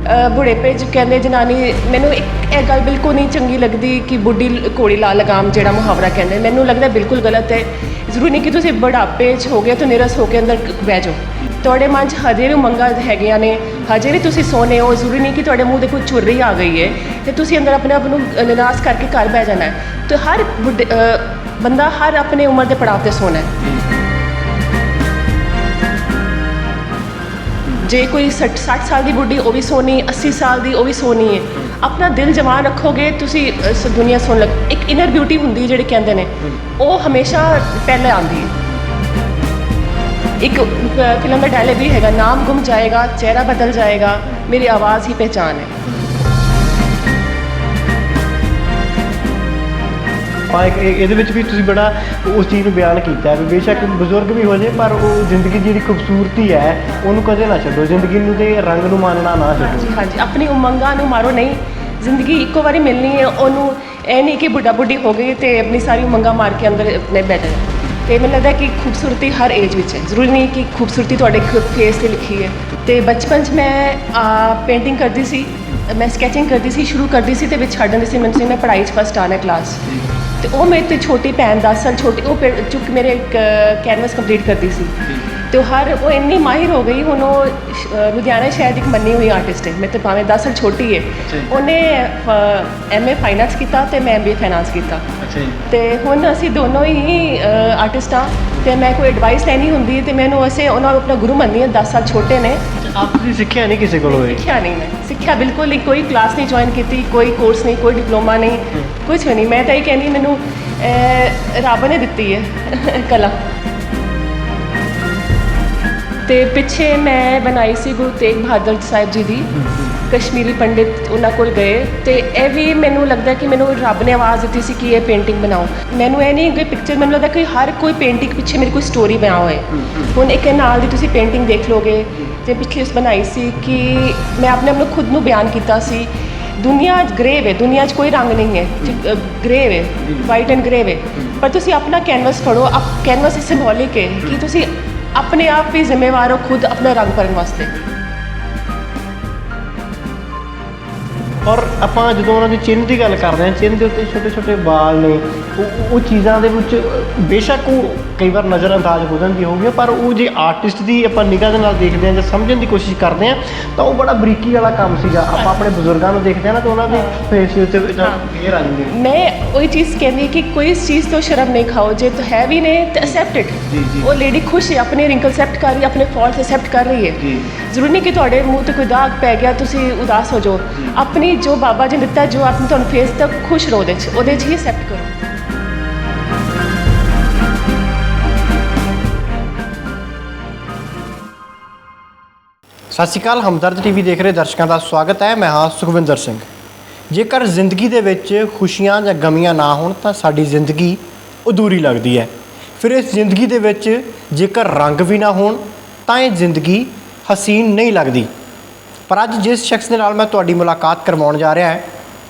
बुढ़ेपे च कहते जनानी मैनू एक गल बिल्कुल नहीं चंगी लगती कि बुढ़ी घोड़ी ला लगाम जो मुहावरा कहते मैनू लगता बिल्कुल गलत है। जरूरी नहीं कि तुम बुढ़ापे च हो गए तो निरस होकर अंदर बह जाओ। तुहाडे मन च हजे भी उमंगां हैगियां ने, हजे भी तुसीं सोने हो। जरूरी नहीं कि तुहाडे मूँह ते कोई छुरी आ गई है तो तुसीं अंदर अपने आप नूं निराश करके घर बह जाना है। तो हर बंदा हर अपने उम्र के पड़ाव पर सोना है। जे कोई 60 साल की बुढ़ी वो भी सोनी, 80 साल की वो भी सोनी है। अपना दिल जवान रखोगे तुसी दुनिया सुन लग। एक इनर ब्यूटी होंगी जिहड़ी कहंदे ने वो हमेशा पहले आती है। एक फिल्म का डायलॉग भी हैगा, नाम गुम जाएगा चेहरा बदल जाएगा मेरी आवाज़ ही पहचान है। ये भी तुसी बड़ा उस चीज़ को बयान किया है। बेशक बजुर्ग भी हो जाए पर वो जिंदगी जी खूबसूरती है उन्होंने कदे ना छो। जिंदगी के रंग नूं मानना ना छो। हाँ जी, अपनी उमंगां नूं मारो नहीं। जिंदगी इक्को बारी मिलनी है। उन्होंने यह नहीं कि बुढ़ा बुढ़ी हो गई तो अपनी सारी उमंगां मार के अंदर अपने बैठे। तो मैंने लगता है कि खूबसूरती हर एज में है। जरूरी नहीं कि खूबसूरती तुहाडे फेस से लिखी है। तो बचपन च मैं पेंटिंग करती सी, मैं स्कैचिंग करती सी, शुरू करती सी तो छड्ड दिंदी सी। मैंने मैं पढ़ाई फस्ट आना क्लास तो वो मेरे तो छोटी भैन 10 साल छोटी वो चुक मेरे कैनवस कंप्लीट करती सी। तो हर वो इन्नी माहिर हो गई हुण लुधियाना शहर एक मनी हुई आर्टिस्ट है। मैं तो भावें 10 साल छोटी है। उन्हें MA फाइन आर्ट्स किया तो मैं MBA फाइनांस किया। तो हुण असीं दोनों ही आर्टिस्ट हाँ। तो मैं कोई एडवाइस लैनी होंगी तो मैंने असें उन्होंने अपना गुरु मननी है। 10 साल छोटे ने। आप सीखिया नहीं किसी को? सीखिया नहीं, मैं सीखिया बिल्कुल नहीं। कोई क्लास नहीं ज्वाइन की, कोई कोर्स नहीं, कोई डिप्लोमा नहीं, कुछ भी नहीं। मैं तो ये कहनी मैनू रब ने दिती है कला। तो पिछे मैं बनाई सी गुरु तेग बहादुर साहिब जी की कश्मीरी पंडित उन्होंने कोल गए। तो यह भी मैनू लगता कि मैनू रब ने आवाज़ दी सी कि ये पेंटिंग बनाओ। मैनू ये नहीं कोई पिक्चर, मैनू लगता कि हर कोई पेंटिंग पिछे मेरी कोई स्टोरी बना हुए। हुण एक नाल दी तुसीं पेंटिंग देख लोगे तो पिछले उस बनाई सी कि मैं अपने आप खुद नू बयान किया सी। दुनिया ग्रेव है, दुनिया कोई रंग नहीं है, ग्रेव है, वाइट एंड ग्रेव है। पर तुसीं अपना कैनवस फड़ो। कैनवस सिंबॉलिक है कि तुसीं अपने आप भी जिम्मेवार हो खुद अपना रंग भरन वास्ते। और ਆਪਾਂ ਜਦੋਂ ਉਹਨਾਂ ਦੇ ਚਿੰਨ੍ਹ ਦੀ ਗੱਲ ਕਰਦੇ ਹਾਂ, ਚਿੰਨ੍ਹ ਦੇ ਉੱਤੇ ਛੋਟੇ ਛੋਟੇ ਬਾਲ ਨੇ, ਉਹ ਚੀਜ਼ਾਂ ਦੇ ਵਿੱਚ ਬੇਸ਼ੱਕ ਉਹ ਕਈ ਵਾਰ ਨਜ਼ਰਅੰਦਾਜ਼ ਹੋ ਜਾਂਦੀ ਹੋਊਗੀ ਪਰ ਉਹ ਜੇ ਆਰਟਿਸਟ ਦੀ ਆਪਾਂ ਨਿਗਾਹ ਦੇ ਨਾਲ ਦੇਖਦੇ ਹਾਂ ਜਾਂ ਸਮਝਣ ਦੀ ਕੋਸ਼ਿਸ਼ ਕਰਦੇ ਹਾਂ ਤਾਂ ਉਹ ਬੜਾ ਬਰੀਕੀ ਵਾਲਾ ਕੰਮ ਸੀਗਾ। ਆਪਾਂ ਆਪਣੇ ਬਜ਼ੁਰਗਾਂ ਨੂੰ ਦੇਖਦੇ ਹਾਂ ਨਾ ਤਾਂ ਉਹਨਾਂ ਦੇ ਫੇਸ ਦੇ ਉੱਤੇ ਫੇਰ ਆ ਜਾਂਦੀ ਹੈ। मैं वही चीज़ कहनी कि कोई चीज़ तो शर्म नहीं खाओ, जो तो है भी नहीं तो एक्सेप्ट इट। वो लेडी खुश है, अपने रिंकल एक्सेप्ट कर रही है, अपने फॉल्ट एक्सेप्ट कर रही है। जरूरी नहीं कि तुहाडे मूँह ते कोई दाग पै गया तुसीं उदास हो जाओ। अपनी जो बाबा जी ने दिता, जो अपने तुहानूं फेस तक खुश रहो, ਉਹਦੇ 'ਚ ਹੀ एक्सेप्ट करो। ਸਤਿ ਸ਼੍ਰੀ ਅਕਾਲ, ਹਮਦਰਦ TV ਦੇਖ ਰਹੇ ਦਰਸ਼ਕਾਂ ਦਾ ਸਵਾਗਤ ਹੈ। ਮੈਂ ਹਾਂ ਸੁਖਵਿੰਦਰ ਸਿੰਘ। ਜੇਕਰ ਜ਼ਿੰਦਗੀ ਦੇ ਵਿੱਚ ਖੁਸ਼ੀਆਂ ਜਾਂ ਗਮੀਆਂ ਨਾ ਹੋਣ ਤਾਂ ਸਾਡੀ ਜ਼ਿੰਦਗੀ ਅਧੂਰੀ ਲੱਗਦੀ ਹੈ। ਫਿਰ ਇਸ ਜ਼ਿੰਦਗੀ ਦੇ ਵਿੱਚ ਜੇਕਰ ਰੰਗ ਵੀ ਨਾ ਹੋਣ ਤਾਂ ਇਹ ਜ਼ਿੰਦਗੀ ਹਸੀਨ ਨਹੀਂ ਲੱਗਦੀ। ਪਰ ਅੱਜ ਜਿਸ ਸ਼ਖਸ ਦੇ ਨਾਲ ਮੈਂ ਤੁਹਾਡੀ ਮੁਲਾਕਾਤ ਕਰਵਾਉਣ ਜਾ ਰਿਹਾ ਹੈ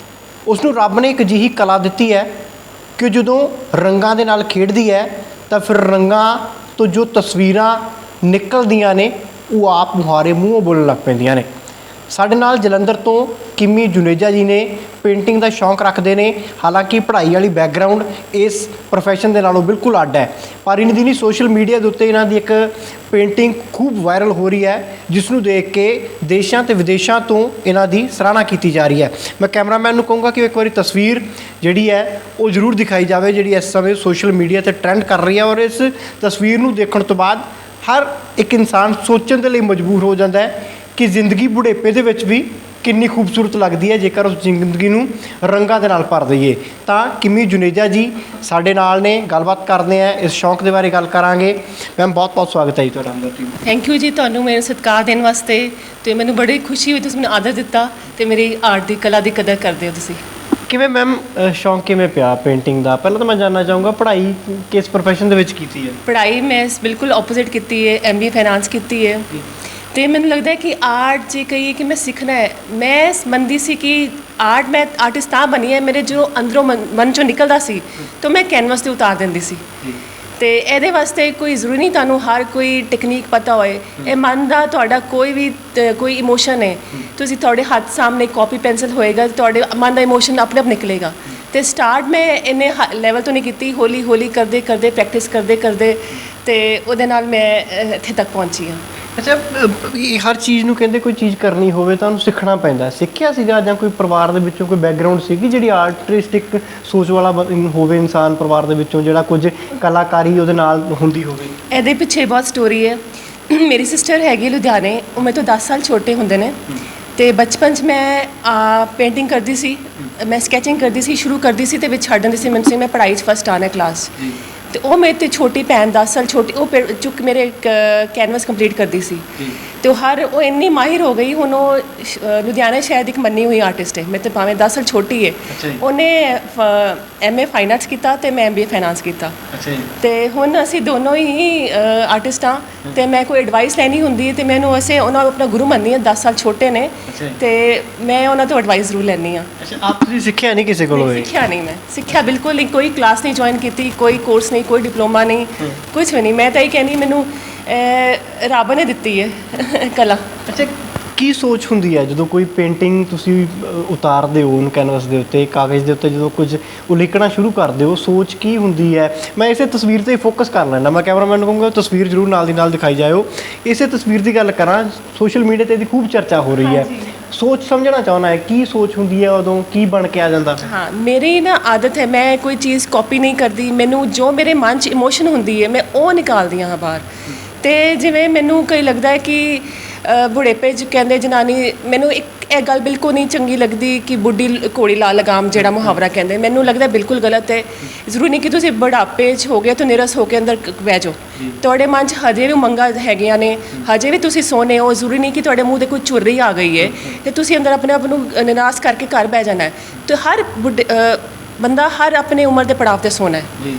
ਉਸ ਨੂੰ ਰੱਬ ਨੇ ਇੱਕ ਅਜਿਹੀ ਕਲਾ ਦਿੱਤੀ ਹੈ ਕਿ ਜਦੋਂ ਰੰਗਾਂ ਦੇ ਨਾਲ ਖੇਡਦੀ ਹੈ ਤਾਂ ਫਿਰ ਰੰਗਾਂ ਤੋਂ ਜੋ ਤਸਵੀਰਾਂ ਨਿਕਲਦੀਆਂ ਨੇ ਉਹ ਆਪ ਮੁਹਾਰੇ ਮੂੰਹੋਂ ਬੋਲਣ ਲੱਗ ਪੈਂਦੀਆਂ ਨੇ। ਸਾਡੇ ਨਾਲ ਜਲੰਧਰ ਤੋਂ ਕਿਮੀ ਜੁਨੇਜਾ ਜੀ ਨੇ ਪੇਂਟਿੰਗ ਦਾ ਸ਼ੌਂਕ ਰੱਖਦੇ ਨੇ। ਹਾਲਾਂਕਿ ਪੜ੍ਹਾਈ ਵਾਲੀ ਬੈਕਗਰਾਊਂਡ ਇਸ ਪ੍ਰੋਫੈਸ਼ਨ ਦੇ ਨਾਲੋਂ ਬਿਲਕੁਲ ਅੱਡ ਹੈ ਪਰ ਇਹਨਾਂ ਦੀ ਸੋਸ਼ਲ ਮੀਡੀਆ ਦੇ ਉੱਤੇ ਇਹਨਾਂ ਦੀ ਇੱਕ ਪੇਂਟਿੰਗ ਖੂਬ ਵਾਇਰਲ ਹੋ ਰਹੀ ਹੈ ਜਿਸ ਨੂੰ ਦੇਖ ਕੇ ਦੇਸ਼ਾਂ ਤੇ ਵਿਦੇਸ਼ਾਂ ਤੋਂ ਇਹਨਾਂ ਦੀ ਸਰਾਹਨਾ ਕੀਤੀ ਜਾ ਰਹੀ ਹੈ। ਮੈਂ ਕੈਮਰਾਮੈਨ ਨੂੰ ਕਹੂੰਗਾ ਕਿ ਇੱਕ ਵਾਰੀ ਤਸਵੀਰ ਜਿਹੜੀ ਹੈ ਉਹ ਜ਼ਰੂਰ ਦਿਖਾਈ ਜਾਵੇ ਜਿਹੜੀ ਇਸ ਸਮੇਂ ਸੋਸ਼ਲ ਮੀਡੀਆ 'ਤੇ ਟਰੈਂਡ ਕਰ ਰਹੀ ਹੈ। ਔਰ ਇਸ ਤਸਵੀਰ ਨੂੰ ਦੇਖਣ ਤੋਂ ਬਾਅਦ ਹਰ ਇੱਕ ਇਨਸਾਨ ਸੋਚਣ ਦੇ ਲਈ ਮਜਬੂਰ ਹੋ ਜਾਂਦਾ ਹੈ ਕਿ ਜ਼ਿੰਦਗੀ ਬੁਢੇਪੇ ਦੇ ਵਿੱਚ ਵੀ ਕਿੰਨੀ ਖੂਬਸੂਰਤ ਲੱਗਦੀ ਹੈ ਜੇਕਰ ਉਸ ਜ਼ਿੰਦਗੀ ਨੂੰ ਰੰਗਾਂ ਦੇ ਨਾਲ ਭਰ ਦਈਏ। ਤਾਂ ਕਿਮੀ ਜੁਨੇਜਾ ਜੀ ਸਾਡੇ ਨਾਲ ਨੇ, ਗੱਲਬਾਤ ਕਰਦੇ ਆ, ਇਸ ਸ਼ੌਂਕ ਦੇ ਬਾਰੇ ਗੱਲ ਕਰਾਂਗੇ। ਮੈਮ ਬਹੁਤ ਬਹੁਤ ਸਵਾਗਤ ਹੈ ਜੀ ਤੁਹਾਡਾ ਹਮਦਰਦ TV। ਥੈਂਕ ਯੂ ਜੀ ਤੁਹਾਨੂੰ ਮੇਰੇ ਸਤਿਕਾਰ ਦੇਣ ਵਾਸਤੇ। ਤੇ ਮੈਨੂੰ ਬੜੀ ਖੁਸ਼ੀ ਹੋਈ ਤੁਸੀਂ ਮੈਨੂੰ ਆਦਰ ਦਿੱਤਾ ਤੇ ਮੇਰੀ ਆਰਟ ਦੀ ਕਲਾ ਦੀ ਕਦਰ ਕਰਦੇ ਹੋ ਤੁਸੀਂ। ਕਿਵੇਂ ਮੈਮ ਸ਼ੌਂਕ ਕਿਵੇਂ ਪਿਆ ਪੇਂਟਿੰਗ ਦਾ? ਪਹਿਲਾਂ ਤਾਂ ਮੈਂ ਜਾਣਨਾ ਚਾਹੂੰਗਾ ਪੜ੍ਹਾਈ ਕਿਸ ਪ੍ਰੋਫੈਸ਼ਨ ਦੇ ਵਿੱਚ ਕੀਤੀ ਹੈ? ਪੜ੍ਹਾਈ ਮੈਂ ਬਿਲਕੁਲ ਆਪੋਜ਼ਿਟ ਕੀਤੀ ਹੈ, MBA ਫਾਈਨਾਂਸ ਕੀਤੀ ਹੈ। ਤੇ ਮੈਨੂੰ ਲੱਗਦਾ ਹੈ ਕਿ ਆਰਟ ਜੇ ਕਹੀਏ ਕਿ ਮੈਂ ਸਿੱਖਣਾ ਹੈ, ਮੈਂ ਮੰਨਦੀ ਸੀ ਕਿ ਆਰਟ ਮੈਂ ਆਰਟਿਸਟ ਤਾਂ ਬਣੀ ਹੈ ਮੇਰੇ ਜੋ ਅੰਦਰੋਂ ਮਨ ਚੋਂ ਨਿਕਲਦਾ ਸੀ ਤਾਂ ਮੈਂ ਕੈਨਵਸ 'ਤੇ ਉਤਾਰ ਦਿੰਦੀ ਸੀ। ਤੇ ਇਹਦੇ ਵਾਸਤੇ ਕੋਈ ਜ਼ਰੂਰੀ ਨਹੀਂ ਤੁਹਾਨੂੰ ਹਰ ਕੋਈ ਟੈਕਨੀਕ ਪਤਾ ਹੋਏ। ਇਹ ਮਨ ਦਾ ਤੁਹਾਡਾ ਕੋਈ ਵੀ ਕੋਈ ਇਮੋਸ਼ਨ ਹੈ, ਤੁਸੀਂ ਤੁਹਾਡੇ ਹੱਥ ਸਾਹਮਣੇ ਕਾਪੀ ਪੈਨਸਲ ਹੋਏਗਾ, ਤੁਹਾਡੇ ਮਨ ਦਾ ਇਮੋਸ਼ਨ ਆਪਣੇ ਆਪ ਨਿਕਲੇਗਾ। ਤੇ ਸਟਾਰਟ ਮੈਂ ਇੰਨੇ ਲੈਵਲ ਤੋਂ ਨਹੀਂ ਕੀਤੀ, ਹੌਲੀ ਹੌਲੀ ਕਰਦੇ ਕਰਦੇ ਪ੍ਰੈਕਟਿਸ ਕਰਦੇ ਕਰਦੇ ਤੇ ਉਹਦੇ ਨਾਲ ਮੈਂ ਇੱਥੇ ਤੱਕ ਪਹੁੰਚੀ ਹਾਂ। ਅੱਛਾ, ਇਹ ਹਰ ਚੀਜ਼ ਨੂੰ ਕਹਿੰਦੇ ਕੋਈ ਚੀਜ਼ ਕਰਨੀ ਹੋਵੇ ਤਾਂ ਉਹਨੂੰ ਸਿੱਖਣਾ ਪੈਂਦਾ। ਸਿੱਖਿਆ ਸੀਗਾ ਜਾਂ ਕੋਈ ਪਰਿਵਾਰ ਦੇ ਵਿੱਚੋਂ ਕੋਈ ਬੈਕਗ੍ਰਾਉਂਡ ਸੀਗੀ ਜਿਹੜੀ ਆਰਟਿਸਟਿਕ ਸੋਚ ਵਾਲਾ ਹੋਵੇ ਇਨਸਾਨ, ਪਰਿਵਾਰ ਦੇ ਵਿੱਚੋਂ ਜਿਹੜਾ ਕੁਝ ਕਲਾਕਾਰੀ ਉਹਦੇ ਨਾਲ ਹੁੰਦੀ ਹੋਵੇ? ਇਹਦੇ ਪਿੱਛੇ ਬਹੁਤ ਸਟੋਰੀ ਹੈ। ਮੇਰੀ ਸਿਸਟਰ ਹੈਗੀ ਲੁਧਿਆਣੇ, ਉਹ ਮੇਰੇ ਤੋਂ 10 ਸਾਲ ਛੋਟੇ ਹੁੰਦੇ ਨੇ। ਤੇ ਬਚਪਨ 'ਚ ਮੈਂ ਪੇਂਟਿੰਗ ਕਰਦੀ ਸੀ, ਮੈਂ ਸਕੈਚਿੰਗ ਕਰਦੀ ਸੀ, ਸ਼ੁਰੂ ਕਰਦੀ ਸੀ ਤੇ ਵਿੱਚ ਛੱਡ ਦਿੰਦੀ ਸੀ। ਮੈਨੂੰ ਸੀ ਮੈਂ ਪੜ੍ਹਾਈ 'ਚ ਫਸਟ ਆਉਣਾ ਕਲਾਸ। ਤੇ ਉਹ ਮੇਰੇ ਤੇ ਛੋਟੀ ਭੈਣ 10 ਸਾਲ ਛੋਟੀ, ਉਹ ਚੁੱਕ ਮੇਰੇ ਕੈਨਵਸ ਕੰਪਲੀਟ ਕਰਦੀ ਸੀ। ਤੇ ਉਹ ਇੰਨੀ ਮਾਹਿਰ ਹੋ ਗਈ, ਹੁਣ ਉਹ ਲੁਧਿਆਣਾ ਸ਼ਾਇਦ ਇੱਕ ਮੰਨੀ ਹੋਈ ਆਰਟਿਸਟ ਹੈ। ਮੇਰੇ ਤੋਂ ਭਾਵੇਂ 10 ਸਾਲ ਛੋਟੀ ਹੈ। ਉਹਨੇ MA ਫਾਈਨ ਆਰਟਸ ਕੀਤਾ ਤੇ ਮੈਂ MBA ਫਾਈਨਾਂਸ ਕੀਤਾ। ਤੇ ਹੁਣ ਅਸੀਂ ਦੋਨੋਂ ਹੀ ਆਰਟਿਸਟ ਹਾਂ। ਤੇ ਮੈਂ ਕੋਈ ਐਡਵਾਈਸ ਲੈਣੀ ਹੁੰਦੀ ਹੈ ਤੇ ਮੈਨੂੰ ਉਹਨਾਂ ਨੂੰ ਆਪਣਾ ਗੁਰੂ ਮੰਨਦੀ ਹਾਂ। 10 ਸਾਲ ਛੋਟੇ ਨੇ ਤੇ ਮੈਂ ਉਹਨਾਂ ਤੋਂ ਐਡਵਾਈਸ ਜ਼ਰੂਰ ਲੈਂਦੀ ਹਾਂ। ਆਪ ਤੁਸੀਂ ਸਿੱਖਿਆ ਨਹੀਂ ਕਿਸੇ ਕੋਲੋਂ? ਸਿੱਖਿਆ ਨਹੀਂ, ਮੈਂ ਸਿੱਖਿਆ ਬਿਲਕੁਲ ਨਹੀਂ, ਕੋਈ ਕਲਾਸ ਨਹੀਂ ਜੁਆਇਨ ਕੀਤੀ, ਕੋਈ ਕੋਰਸ ਨਹੀਂ, ਕੋਈ ਡਿਪਲੋਮਾ ਨਹੀਂ, ਕੁਝ ਵੀ ਨਹੀਂ। ਮੈਂ ਤਾਂ ਇਹ ਕਹਿੰਦੀ ਮੈਨੂੰ ਰੱਬ ਨੇ ਦਿੱਤੀ ਹੈ ਕਲਾ। ਅੱਛਾ, ਕੀ ਸੋਚ ਹੁੰਦੀ ਹੈ ਜਦੋਂ ਕੋਈ ਪੇਂਟਿੰਗ ਤੁਸੀਂ ਉਤਾਰਦੇ ਹੋ ਉਹਨੂੰ ਕੈਨਵਸ ਦੇ ਉੱਤੇ, ਕਾਗਜ਼ ਦੇ ਉੱਤੇ, ਜਦੋਂ ਕੁਝ ਉਲੀਕਣਾ ਸ਼ੁਰੂ ਕਰਦੇ ਹੋ, ਸੋਚ ਕੀ ਹੁੰਦੀ ਹੈ? ਮੈਂ ਇਸੇ ਤਸਵੀਰ 'ਤੇ ਫੋਕਸ ਕਰ ਲੈਂਦਾ। ਮੈਂ ਕੈਮਰਾਮੈਨ ਨੂੰ ਕਹੂੰਗਾ ਤਸਵੀਰ ਜ਼ਰੂਰ ਨਾਲ ਦੀ ਨਾਲ ਦਿਖਾਈ ਜਾਇਓ। ਇਸੇ ਤਸਵੀਰ ਦੀ ਗੱਲ ਕਰਾਂ, ਸੋਸ਼ਲ ਮੀਡੀਆ 'ਤੇ ਇਹਦੀ ਖੂਬ ਚਰਚਾ ਹੋ ਰਹੀ ਹੈ। ਸੋਚ ਸਮਝਣਾ ਚਾਹੁੰਦਾ ਹੈ, ਕੀ ਸੋਚ ਹੁੰਦੀ ਹੈ ਉਦੋਂ, ਕੀ ਬਣ ਕੇ ਆ ਜਾਂਦਾ? ਹਾਂ, ਮੇਰੀ ਨਾ ਆਦਤ ਹੈ, ਮੈਂ ਕੋਈ ਚੀਜ਼ ਕਾਪੀ ਨਹੀਂ ਕਰਦੀ। ਮੈਨੂੰ ਜੋ ਮੇਰੇ ਮਨ 'ਚ ਇਮੋਸ਼ਨ ਹੁੰਦੀ ਹੈ ਮੈਂ ਉਹ ਨਿਕਾਲਦੀ ਹਾਂ ਬਾਹਰ। ਤੇ ਜਿਵੇਂ ਮੈਨੂੰ ਕਈ ਲੱਗਦਾ ਹੈ ਕਿ ਬੁਢੇਪੇ 'ਚ ਕਹਿੰਦੇ ਜਨਾਨੀ, ਮੈਨੂੰ ਇਹ ਗੱਲ ਬਿਲਕੁਲ ਨਹੀਂ ਚੰਗੀ ਲੱਗਦੀ ਕਿ ਬੁੱਢੀ ਘੋੜੀ ਲਾ ਲਗਾਮ ਜਿਹੜਾ ਮੁਹਾਵਰਾ ਕਹਿੰਦੇ, ਮੈਨੂੰ ਲੱਗਦਾ ਬਿਲਕੁਲ ਗਲਤ ਹੈ। ਜ਼ਰੂਰੀ ਨਹੀਂ ਕਿ ਤੁਸੀਂ ਬੁਢਾਪੇ 'ਚ ਹੋ ਗਏ ਤਾਂ ਨਿਰਸ ਹੋ ਕੇ ਅੰਦਰ ਬਹਿ ਜਾਓ। ਤੁਹਾਡੇ ਮਨ 'ਚ ਹਜੇ ਵੀ ਉਮੰਗਾਂ ਹੈਗੀਆਂ ਨੇ, ਹਜੇ ਵੀ ਤੁਸੀਂ ਸੋਹਣੇ ਹੋ। ਜ਼ਰੂਰੀ ਨਹੀਂ ਕਿ ਤੁਹਾਡੇ ਮੂੰਹ 'ਤੇ ਕੋਈ ਝੁਰਰੀ ਆ ਗਈ ਹੈ ਤੇ ਤੁਸੀਂ ਅੰਦਰ ਆਪਣੇ ਆਪ ਨੂੰ ਨਿਰਾਸ਼ ਕਰਕੇ ਘਰ ਬਹਿ ਜਾਣਾ ਹੈ। ਤੇ ਹਰ ਬੰਦਾ ਹਰ ਆਪਣੇ ਉਮਰ ਦੇ ਪੜਾਅ 'ਤੇ ਸੋਹਣਾ ਹੈ।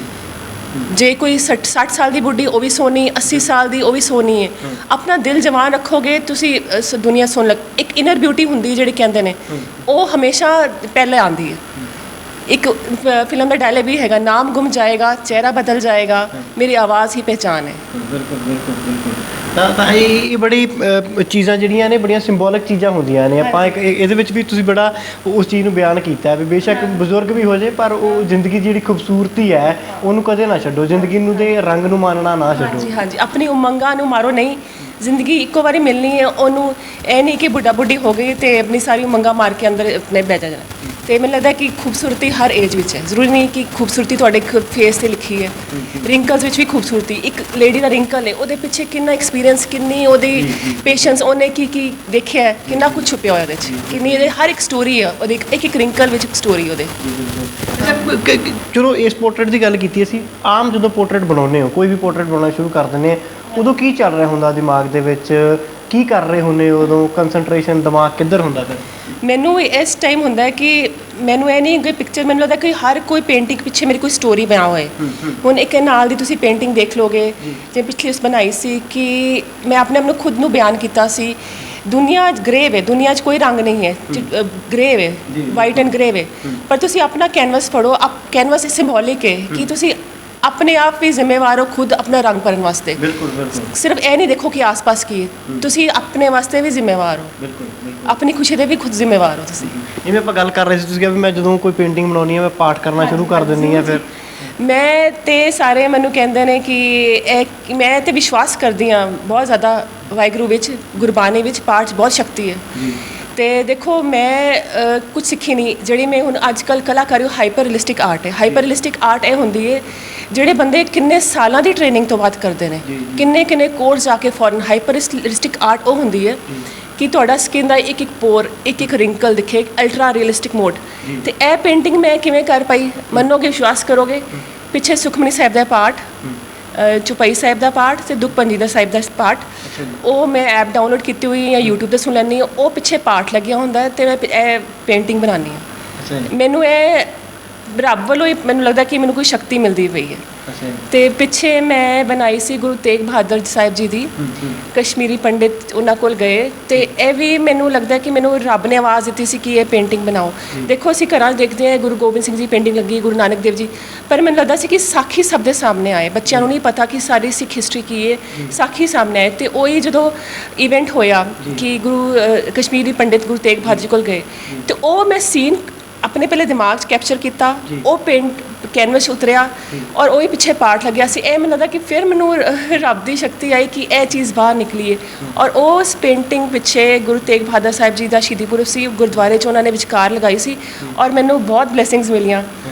ਜੇ ਕੋਈ 60 ਸਾਲ ਦੀ ਬੁੱਢੀ, ਉਹ ਵੀ ਸੋਹਣੀ, 80 ਸਾਲ ਦੀ, ਉਹ ਵੀ ਸੋਹਣੀ ਹੈ। ਆਪਣਾ ਦਿਲ ਜਵਾਨ ਰੱਖੋਗੇ ਤੁਸੀਂ, ਦੁਨੀਆ ਸੋਹਣ ਲੱਗ। ਇੱਕ ਇਨਰ ਬਿਊਟੀ ਹੁੰਦੀ ਜਿਹੜੀ ਕਹਿੰਦੇ ਨੇ, ਉਹ ਹਮੇਸ਼ਾ ਪਹਿਲੇ ਆਉਂਦੀ ਹੈ। ਇੱਕ ਫਿਲਮ ਦਾ ਡਾਇਲੌਗ ਵੀ ਹੈਗਾ, ਨਾਮ ਗੁੰਮ ਜਾਏਗਾ, ਚਿਹਰਾ ਬਦਲ ਜਾਏਗਾ, ਮੇਰੀ ਆਵਾਜ਼ ਹੀ ਪਹਿਚਾਨ ਹੈ। ਬਿਲਕੁਲ ਬਿਲਕੁਲ ਬਿਲकुल। ਤਾਂ ਇਹ ਬੜੀ ਚੀਜ਼ਾਂ ਜਿਹੜੀਆਂ ਨੇ ਬੜੀਆਂ ਸਿੰਬੋਲਿਕ ਚੀਜ਼ਾਂ ਹੁੰਦੀਆਂ ਨੇ। ਆਪਾਂ ਇਹਦੇ ਵਿੱਚ ਵੀ ਤੁਸੀਂ ਬੜਾ ਉਸ ਚੀਜ਼ ਨੂੰ ਬਿਆਨ ਕੀਤਾ ਵੀ ਬੇਸ਼ੱਕ ਬਜ਼ੁਰਗ ਵੀ ਹੋ ਜਾਏ ਪਰ ਉਹ ਜ਼ਿੰਦਗੀ ਜਿਹੜੀ ਖੂਬਸੂਰਤੀ ਹੈ ਉਹਨੂੰ ਕਦੇ ਨਾ ਛੱਡੋ, ਜ਼ਿੰਦਗੀ ਨੂੰ ਦੇ ਰੰਗ ਨੂੰ ਮਾਨਣਾ ਨਾ ਛੱਡੋ। ਹਾਂਜੀ ਹਾਂਜੀ, ਆਪਣੀ ਉਮੰਗਾਂ ਨੂੰ ਮਾਰੋ ਨਹੀਂ। ਜ਼ਿੰਦਗੀ ਇੱਕੋ ਵਾਰੀ ਮਿਲਣੀ ਹੈ, ਉਹਨੂੰ ਇਹ ਨਹੀਂ ਕਿ ਬੁੱਢਾ ਬੁੱਢੀ ਹੋ ਗਈ ਤੇ ਆਪਣੀ ਸਾਰੀ ਉਮੰਗਾਂ ਮਾਰ ਕੇ ਅੰਦਰ ਆਪਣੇ ਬਹਿ ਜਾਣਾ। ਤੇ ਮੈਨੂੰ ਲੱਗਦਾ ਕਿ ਖੂਬਸੂਰਤੀ ਹਰ ਏਜ ਵਿੱਚ ਹੈ। ਜ਼ਰੂਰੀ ਨਹੀਂ ਕਿ ਖੂਬਸੂਰਤੀ ਤੁਹਾਡੇ ਫੇਸ 'ਤੇ ਲਿਖੀ ਹੈ। ਰਿੰਕਲਸ ਵਿੱਚ ਵੀ ਖੂਬਸੂਰਤੀ, ਇੱਕ ਲੇਡੀ ਦਾ ਰਿੰਕਲ ਹੈ, ਉਹਦੇ ਪਿੱਛੇ ਕਿੰਨਾ ਐਕਸਪੀਰੀਅੰਸ, ਕਿੰਨੀ ਉਹਦੀ ਪੇਸ਼ੈਂਸ, ਉਹਨੇ ਕੀ ਦੇਖਿਆ ਹੈ, ਕਿੰਨਾ ਕੁਝ ਛੁਪਿਆ ਹੋਇਆ ਉਹਦੇ 'ਚ, ਕਿੰਨੀ ਇਹਦੇ ਹਰ ਇੱਕ ਸਟੋਰੀ ਹੈ ਉਹਦੇ, ਇੱਕ ਰਿੰਕਲ ਵਿੱਚ ਇੱਕ ਸਟੋਰੀ ਉਹਦੇ। ਚਲੋ ਇਸ ਪੋਰਟਰੇਟ ਦੀ ਗੱਲ ਕੀਤੀ ਅਸੀਂ। ਆਮ ਜਦੋਂ ਪੋਰਟਰੇਟ ਬਣਾਉਂਦੇ ਹੋ, ਕੋਈ ਵੀ ਪੋਰਟਰੇਟ ਬਣਾਉਣਾ ਸ਼ੁਰੂ ਕਰ ਦਿੰਦੇ ਆ, ਉਦੋਂ ਕੀ ਚੱਲ ਰਿਹਾ ਹੁੰਦਾ ਦਿਮਾਗ ਦੇ ਵਿੱਚ, ਕੀ ਕਰ ਰਹੇ ਹੁੰਦੇ ਉਦੋਂ, ਕੰਸਨਟ੍ਰੇਸ਼ਨ ਦਿਮਾਗ ਕਿੱਧਰ ਹੁੰਦਾ ਫਿਰ? ਮੈਨੂੰ ਇਸ ਟਾਈਮ ਹੁੰਦਾ ਹੈ ਕਿ ਮੈਨੂੰ ਇਹ ਨਹੀਂ ਕਿ ਪਿਕਚਰ, ਮੈਨੂੰ ਲੱਗਦਾ ਕਿ ਹਰ ਕੋਈ ਪੇਂਟਿੰਗ ਪਿੱਛੇ ਮੇਰੀ ਕੋਈ ਸਟੋਰੀ ਬਣਾ ਹੋਏ। ਹੁਣ ਇੱਕ ਨਾਲ ਦੀ ਤੁਸੀਂ ਪੇਂਟਿੰਗ ਦੇਖ ਲੋਗੇ, ਜਿਵੇਂ ਪਿਛਲੀ ਉਸ ਬਣਾਈ ਸੀ ਕਿ ਮੈਂ ਆਪਣੇ ਆਪ ਨੂੰ ਖੁਦ ਨੂੰ ਬਿਆਨ ਕੀਤਾ ਸੀ, ਦੁਨੀਆ ਗ੍ਰੇਵ ਹੈ, ਦੁਨੀਆ 'ਚ ਕੋਈ ਰੰਗ ਨਹੀਂ ਹੈ, ਗ੍ਰੇਵ ਹੈ, ਵਾਈਟ ਐਂਡ ਗ੍ਰੇਵ ਹੈ। ਪਰ ਤੁਸੀਂ ਆਪਣਾ ਕੈਨਵਸ ਫੜੋ, ਕੈਨਵਸ ਸਿੰਬੋਲਿਕ ਹੈ ਕਿ ਤੁਸੀਂ ਆਪਣੇ ਆਪ ਵੀ ਜ਼ਿੰਮੇਵਾਰ ਹੋ ਖੁਦ ਆਪਣਾ ਰੰਗ ਭਰਨ ਵਾਸਤੇ। ਬਿਲਕੁਲ ਬਿਲਕੁਲ। ਸਿਰਫ ਇਹ ਨਹੀਂ ਦੇਖੋ ਕਿ ਆਸ-ਪਾਸ ਕੀ ਹੈ, ਤੁਸੀਂ ਆਪਣੇ ਵਾਸਤੇ ਵੀ ਜ਼ਿੰਮੇਵਾਰ ਹੋ। ਬਿਲਕੁਲ, ਆਪਣੀ ਖੁਸ਼ੀ ਦੇ ਵੀ ਖੁਦ ਜ਼ਿੰਮੇਵਾਰ ਹੋ ਤੁਸੀਂ। ਜਿਵੇਂ ਆਪਾਂ ਗੱਲ ਕਰ ਰਹੇ ਸੀ, ਤੁਸੀਂ ਕਿਹਾ ਵੀ ਮੈਂ ਜਦੋਂ ਕੋਈ ਪੇਂਟਿੰਗ ਬਣਾਉਣੀ ਹੈ ਮੈਂ ਪਾਠ ਕਰਨਾ ਸ਼ੁਰੂ ਕਰ ਦਿੰਦੀ ਹਾਂ। ਫਿਰ ਮੈਂ ਤੇ ਸਾਰੇ ਮੈਨੂੰ ਕਹਿੰਦੇ ਨੇ ਕਿ ਮੈਂ ਤੇ ਵਿਸ਼ਵਾਸ ਕਰਦੀ ਹਾਂ ਬਹੁਤ ਜ਼ਿਆਦਾ ਵਾਹਿਗੁਰੂ ਵਿੱਚ, ਗੁਰਬਾਣੀ ਵਿੱਚ ਪਾਠ 'ਚ ਬਹੁਤ ਸ਼ਕਤੀ ਹੈ। ਤੇ ਦੇਖੋ ਮੈਂ ਕੁਝ ਸਿੱਖੀ ਨਹੀਂ, ਜਿਹੜੀ ਮੈਂ ਹੁਣ ਅੱਜ ਕੱਲ੍ਹ ਕਲਾਕਾਰੀ ਹਾਈਪਰ ਰੀਅਲਿਸਟਿਕ ਆਰਟ ਹੈ। ਹਾਈਪਰ ਰੀਅਲਿਸਟਿਕ ਆਰਟ ਇਹ ਹੁੰਦੀ ਹੈ ਜਿਹੜੇ ਬੰਦੇ ਕਿੰਨੇ ਸਾਲਾਂ ਦੀ ਟ੍ਰੇਨਿੰਗ ਤੋਂ ਬਾਅਦ ਕਰਦੇ ਨੇ, ਕਿੰਨੇ ਕੋਰਸ ਜਾ ਕੇ ਫੋਰਨ। ਹਾਈਪਰ ਰੀਅਲਿਸਟਿਕ ਆਰਟ ਉਹ ਹੁੰਦੀ ਹੈ ਕਿ ਤੁਹਾਡਾ ਸਕਿਨ ਦਾ ਇੱਕ ਪੋਰ, ਇੱਕ ਰਿੰਕਲ ਦਿਖੇ, ਅਲਟਰਾ ਰੀਅਲਿਸਟਿਕ ਮੋਡ। ਤੇ ਇਹ ਪੇਂਟਿੰਗ ਮੈਂ ਕਿਵੇਂ ਕਰ ਪਾਈ, ਮੰਨੋਗੇ ਵਿਸ਼ਵਾਸ ਕਰੋਗੇ, ਪਿੱਛੇ ਸੁਖਮਨੀ ਸਾਹਿਬ ਦਾ ਪਾਠ, ਚੁਪਈ ਸਾਹਿਬ ਦਾ ਪਾਠ ਤੇ ਦੁਖਭੰਜਨੀ ਦਾ ਸਾਹਿਬ ਦਾ ਪਾਠ, ਉਹ ਮੈਂ ਐਪ ਡਾਊਨਲੋਡ ਕੀਤੀ ਹੋਈ ਜਾਂ YouTube 'ਤੇ ਸੁਣ ਲੈਂਦੀ ਹਾਂ। ਉਹ ਪਿੱਛੇ ਪਾਠ ਲੱਗਿਆ ਹੁੰਦਾ ਤੇ ਮੈਂ ਇਹ ਪੇਂਟਿੰਗ ਬਣਾਉਂਦੀ ਹਾਂ। ਮੈਨੂੰ ਇਹ ਰੱਬ ਵੱਲੋਂ ਹੀ ਮੈਨੂੰ ਲੱਗਦਾ ਕਿ ਮੈਨੂੰ ਕੋਈ ਸ਼ਕਤੀ ਮਿਲਦੀ ਪਈ ਹੈ। ਤੇ ਪਿੱਛੇ ਮੈਂ ਬਣਾਈ ਸੀ ਗੁਰੂ ਤੇਗ ਬਹਾਦਰ ਸਾਹਿਬ ਜੀ ਦੀ, ਕਸ਼ਮੀਰੀ ਪੰਡਿਤ ਉਹਨਾਂ ਕੋਲ ਗਏ, ਤੇ ਇਹ ਵੀ ਮੈਨੂੰ ਲੱਗਦਾ ਕਿ ਮੈਨੂੰ ਰੱਬ ਨੇ ਆਵਾਜ਼ ਦਿੱਤੀ ਸੀ ਕਿ ਇਹ ਪੇਂਟਿੰਗ ਬਣਾਓ। ਦੇਖੋ ਅਸੀਂ ਘਰਾਂ 'ਚ ਦੇਖਦੇ ਹਾਂ ਗੁਰੂ ਗੋਬਿੰਦ ਸਿੰਘ ਜੀ ਪੇਂਟਿੰਗ ਲੱਗੀ, ਗੁਰੂ ਨਾਨਕ ਦੇਵ ਜੀ, ਪਰ ਮੈਨੂੰ ਲੱਗਦਾ ਸੀ ਕਿ ਸਾਖੀ ਸਭ ਦੇ ਸਾਹਮਣੇ ਆਏ। ਬੱਚਿਆਂ ਨੂੰ ਨਹੀਂ ਪਤਾ ਕਿ ਸਾਡੀ ਸਿੱਖ ਹਿਸਟਰੀ ਕੀ ਹੈ, ਸਾਖੀ ਸਾਹਮਣੇ ਆਏ। ਤੇ ਉਹੀ ਜਦੋਂ ਇਵੈਂਟ ਹੋਇਆ ਕਿ ਕਸ਼ਮੀਰੀ ਪੰਡਿਤ ਗੁਰੂ ਤੇਗ ਬਹਾਦਰ ਜੀ ਕੋਲ ਗਏ, ਤੇ ਉਹ ਮੈਂ ਸੀਨ ਆਪਣੇ ਪਹਿਲੇ ਦਿਮਾਗ 'ਚ ਕੈਪਚਰ ਕੀਤਾ, ਉਹ ਪੇਂਟ ਕੈਨਵਸ ਉਤਰਿਆ ਔਰ ਉਹੀ ਪਿੱਛੇ ਪਾਠ ਲੱਗਿਆ ਸੀ। ਇਹ ਮੈਨੂੰ ਲੱਗਦਾ ਕਿ ਫਿਰ ਮੈਨੂੰ ਰੱਬ ਦੀ ਸ਼ਕਤੀ ਆਈ ਕਿ ਇਹ ਚੀਜ਼ ਬਾਹਰ ਨਿਕਲੀ ਹੈ। ਔਰ ਉਸ ਪੇਂਟਿੰਗ ਪਿੱਛੇ ਗੁਰੂ ਤੇਗ ਬਹਾਦਰ ਸਾਹਿਬ ਜੀ ਦਾ ਸ਼ਹੀਦੀ ਪੁਰਬ ਸੀ, ਗੁਰਦੁਆਰੇ 'ਚ ਉਹਨਾਂ ਨੇ ਵਿਚਕਾਰ ਲਗਾਈ ਸੀ ਔਰ ਮੈਨੂੰ ਬਹੁਤ ਬਲੇਸਿੰਗਸ ਮਿਲੀਆਂ,